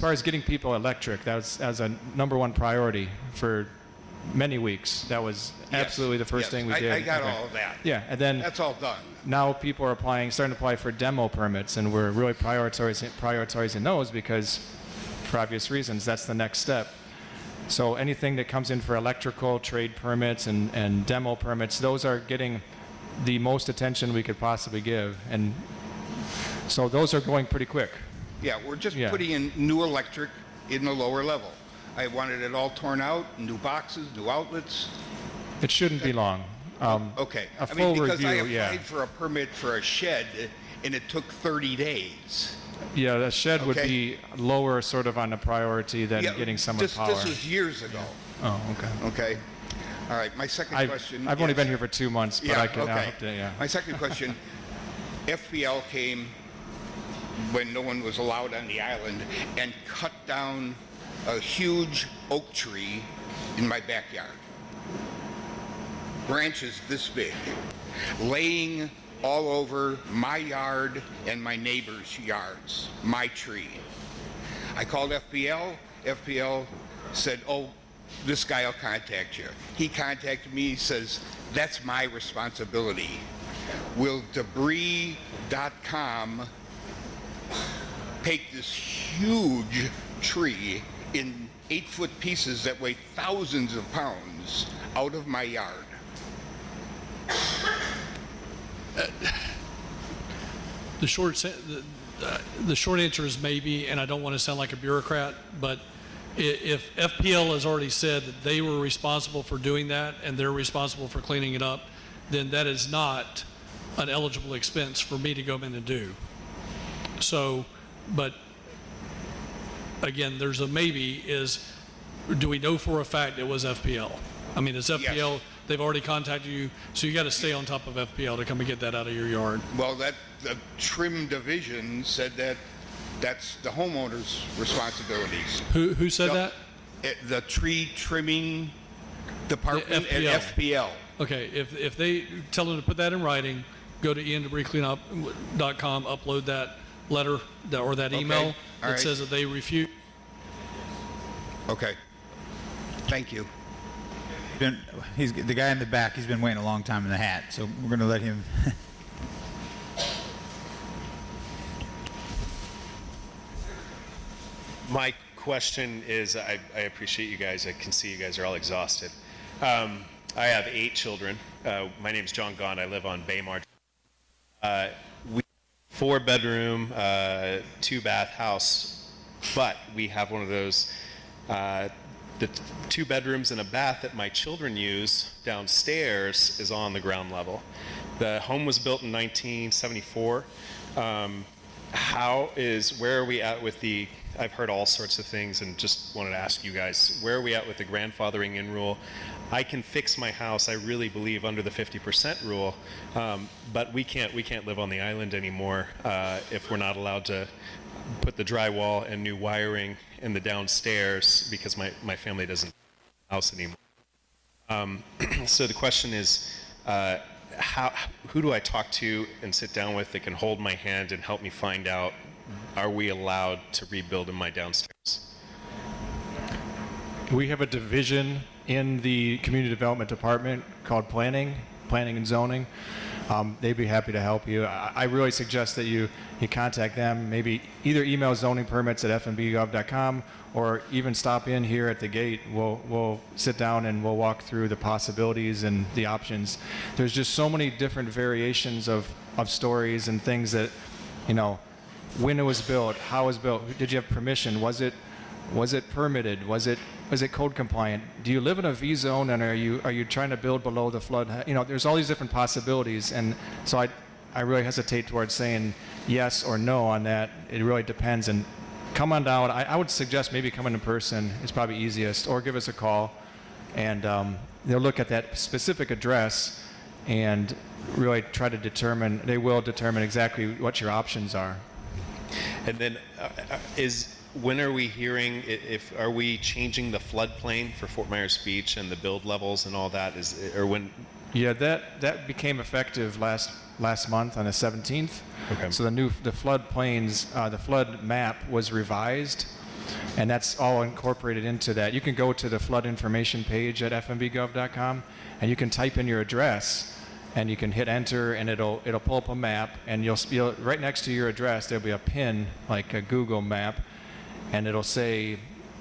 far as getting people electric, that was as a number one priority for many weeks. That was absolutely the first thing we did. I got Okay. all of that. Yeah, and then That's all done. now people are starting to apply for demo permits, and we're really prioritizing those because, for obvious reasons, that's the next step. So anything that comes in for electrical, trade permits, and demo permits, those are getting the most attention we could possibly give. And so those are going pretty quick. Yeah, we're just Yeah. putting in new electric in the lower level. I wanted it all torn out, new boxes, new outlets. It shouldn't be long. Okay. A I mean, full because I review, applied yeah. for a permit for a shed, and it took 30 days. Yeah, the shed would Okay. be lower sort of on the priority than Yeah, getting someone this, power. This was years ago. Oh, okay. Okay. All right. My second question. I've only is- been here for 2 months, but I can okay. update, yeah. My second question, FPL came when no one was allowed on the island and cut down a huge oak tree in my backyard. Branches this big, laying all over my yard and my neighbors' yards, my tree. I called FPL. FPL said, oh, this guy will contact you. He contacted me. He says, that's my responsibility. Will debris.com take this huge tree in 8-foot pieces that weigh thousands of pounds out of my yard? The short answer is maybe, and I don't want to sound like a bureaucrat, but if FPL has already said that they were responsible for doing that and they're responsible for cleaning it up, then that is not an eligible expense for me to go in and do. So, but again, there's a maybe is, do we know for a fact it was FPL? I mean, is FPL, they've already contacted you, so you got to stay on top of FPL to come and get that out of your yard. Well, the trim division said that that's the homeowner's responsibilities. Who said that? The tree trimming department at FPL. Okay, if they tell them to put that in writing, go to iandebriscleanup.com, upload that letter or that email that says that they refute. Okay. Thank you. He's the guy in the back. He's been waiting a long time in the hat, so we're going to let him. My question is, I appreciate you guys. I can see you guys are all exhausted. I have 8 children. My name's John Gond. I live on Baymar. We 4-bedroom, 2-bath house, but we have one of those, the 2 bedrooms and a bath that my children use downstairs is on the ground level. The home was built in 1974. Where are we at with the, I've heard all sorts of things and just wanted to ask you guys, where are we at with the grandfathering in rule? I can fix my house, I really believe, under the 50% rule, but we can't live on the island anymore if we're not allowed to put the drywall and new wiring in the downstairs because my family doesn't have a house anymore. So the question is, who do I talk to and sit down with that can hold my hand and help me find out, are we allowed to rebuild in my downstairs? We have a division in the community development department called planning and zoning. They'd be happy to help you. I really suggest that you contact them, maybe either email zoningpermits@fmbgov.com or even stop in here at the gate. We'll sit down and we'll walk through the possibilities and the options. There's just so many different variations of stories and things that, when it was built, how it was built, did you have permission, was it Was it permitted? Was it code compliant? Do you live in a V zone, and are you trying to build below the flood? There's all these different possibilities, and so I really hesitate towards saying yes or no on that. It really depends. And come on down. I would suggest maybe coming in person is probably easiest, or give us a call, and they'll look at that specific address and really try to determine. They will determine exactly what your options are. And then when are we hearing, are we changing the floodplain for Fort Myers Beach and the build levels and all that? Yeah, that became effective last month on the 17th. Okay. So the floodplains, the flood map was revised, and that's all incorporated into that. You can go to the flood information page at fmbgov.com, and you can type in your address, and you can hit enter, and it'll pull up a map, and you'll right next to your address there'll be a pin like a Google map, and it'll say,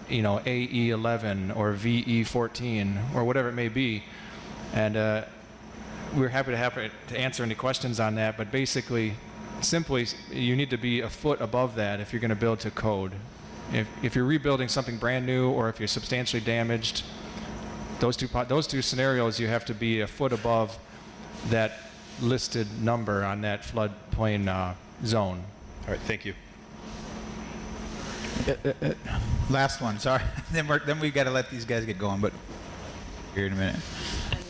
AE11 or VE14 or whatever it may be, and we're happy to answer any questions on that. But basically, simply, you need to be a foot above that if you're going to build to code. If you're rebuilding something brand new, or if you're substantially damaged, those two scenarios, you have to be a foot above that listed number on that floodplain zone. All right, thank you. Last one, sorry. then we've got to let these guys get going, but here in a minute.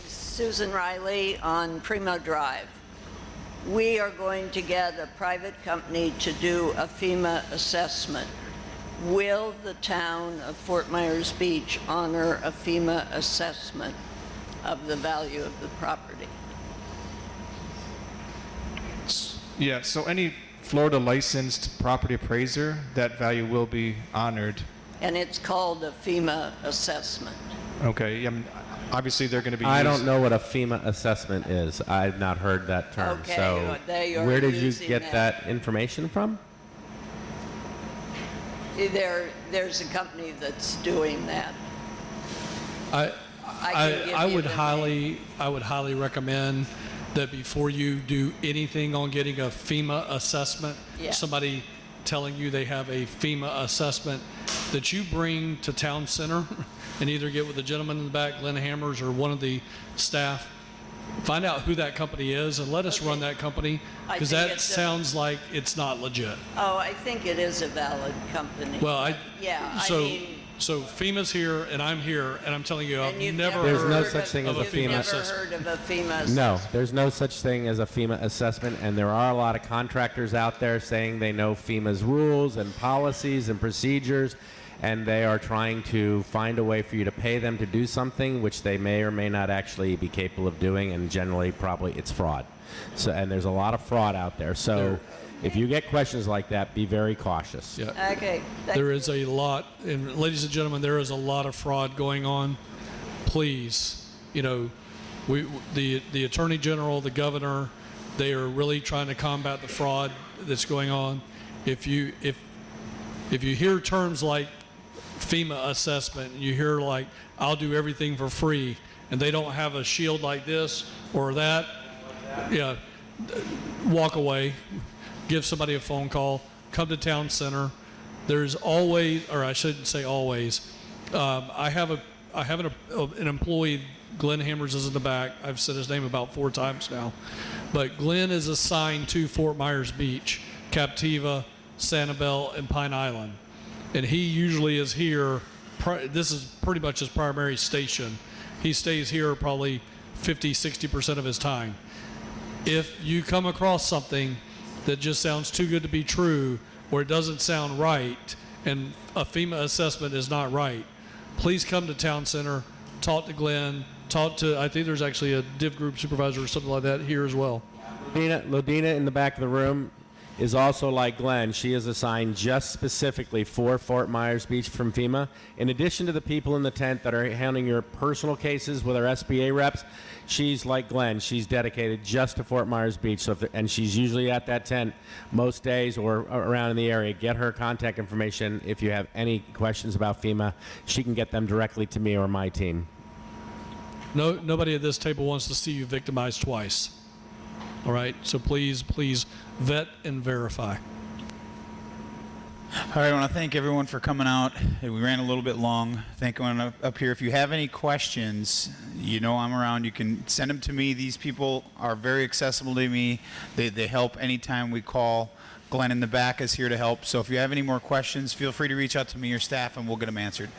Susan Riley on Primo Drive. We are going to get a private company to do a FEMA assessment. Will the town of Fort Myers Beach honor a FEMA assessment of the value of the property? Yeah, so any Florida licensed property appraiser, that value will be honored. And it's called a FEMA assessment. Okay, obviously they're going to be I don't know what a FEMA assessment is. I've not heard that term. Okay, so they are where did you using get that information from? There's a company that's doing that. I would highly recommend that before you do anything on getting a FEMA assessment, Yeah. somebody telling you they have a FEMA assessment, that you bring to town center and either get with the gentleman in the back, Glenn Hammers, or one of the staff, find out who that company is and let us run that company, because that sounds like it's not legit. Oh, I think it is a valid company. Well, so FEMA's here and I'm here, and I'm telling you, I've never There's heard no such thing as a of FEMA Never heard of a FEMA assessment. No, there's no such thing as a FEMA assessment, and there are a lot of contractors out there saying they know FEMA's rules and policies and procedures, and they are trying to find a way for you to pay them to do something which they may or may not actually be capable of doing, and generally probably it's fraud. So, and there's a lot of fraud out there. So if you get questions like that, be very cautious. Yeah. Okay. There is a lot, and ladies and gentlemen, there is a lot of fraud going on. Please, the Attorney General, the Governor, they are really trying to combat the fraud that's going on. If you hear terms like FEMA assessment, and you hear like, I'll do everything for free, and they don't have a shield like this or that, yeah, walk away. Give somebody a phone call, come to town center. There's always, or I shouldn't say always, I have an employee, Glenn Hammers is in the back. I've said his name about 4 times now. But Glenn is assigned to Fort Myers Beach, Captiva, Sanibel, and Pine Island. And he usually is here, this is pretty much his primary station. He stays here probably 50-60% of his time. If you come across something that just sounds too good to be true, or it doesn't sound right, and a FEMA assessment is not right, please come to town center, talk to Glenn, I think there's actually a Div Group supervisor or something like that here as well. Lodina in the back of the room is also like Glenn. She is assigned just specifically for Fort Myers Beach from FEMA. In addition to the people in the tent that are handling your personal cases with our SBA reps, she's like Glenn. She's dedicated just to Fort Myers Beach, so and she's usually at that tent most days or around in the area. Get her contact information. If you have any questions about FEMA, she can get them directly to me or my team. Nobody at this table wants to see you victimized twice. All right, so please vet and verify. All right, I want to thank everyone for coming out. We ran a little bit long. Thank everyone up here. If you have any questions, you know I'm around. You can send them to me. These people are very accessible to me. They help anytime we call. Glenn in the back is here to help. So if you have any more questions, feel free to reach out to me or staff, and we'll get them answered.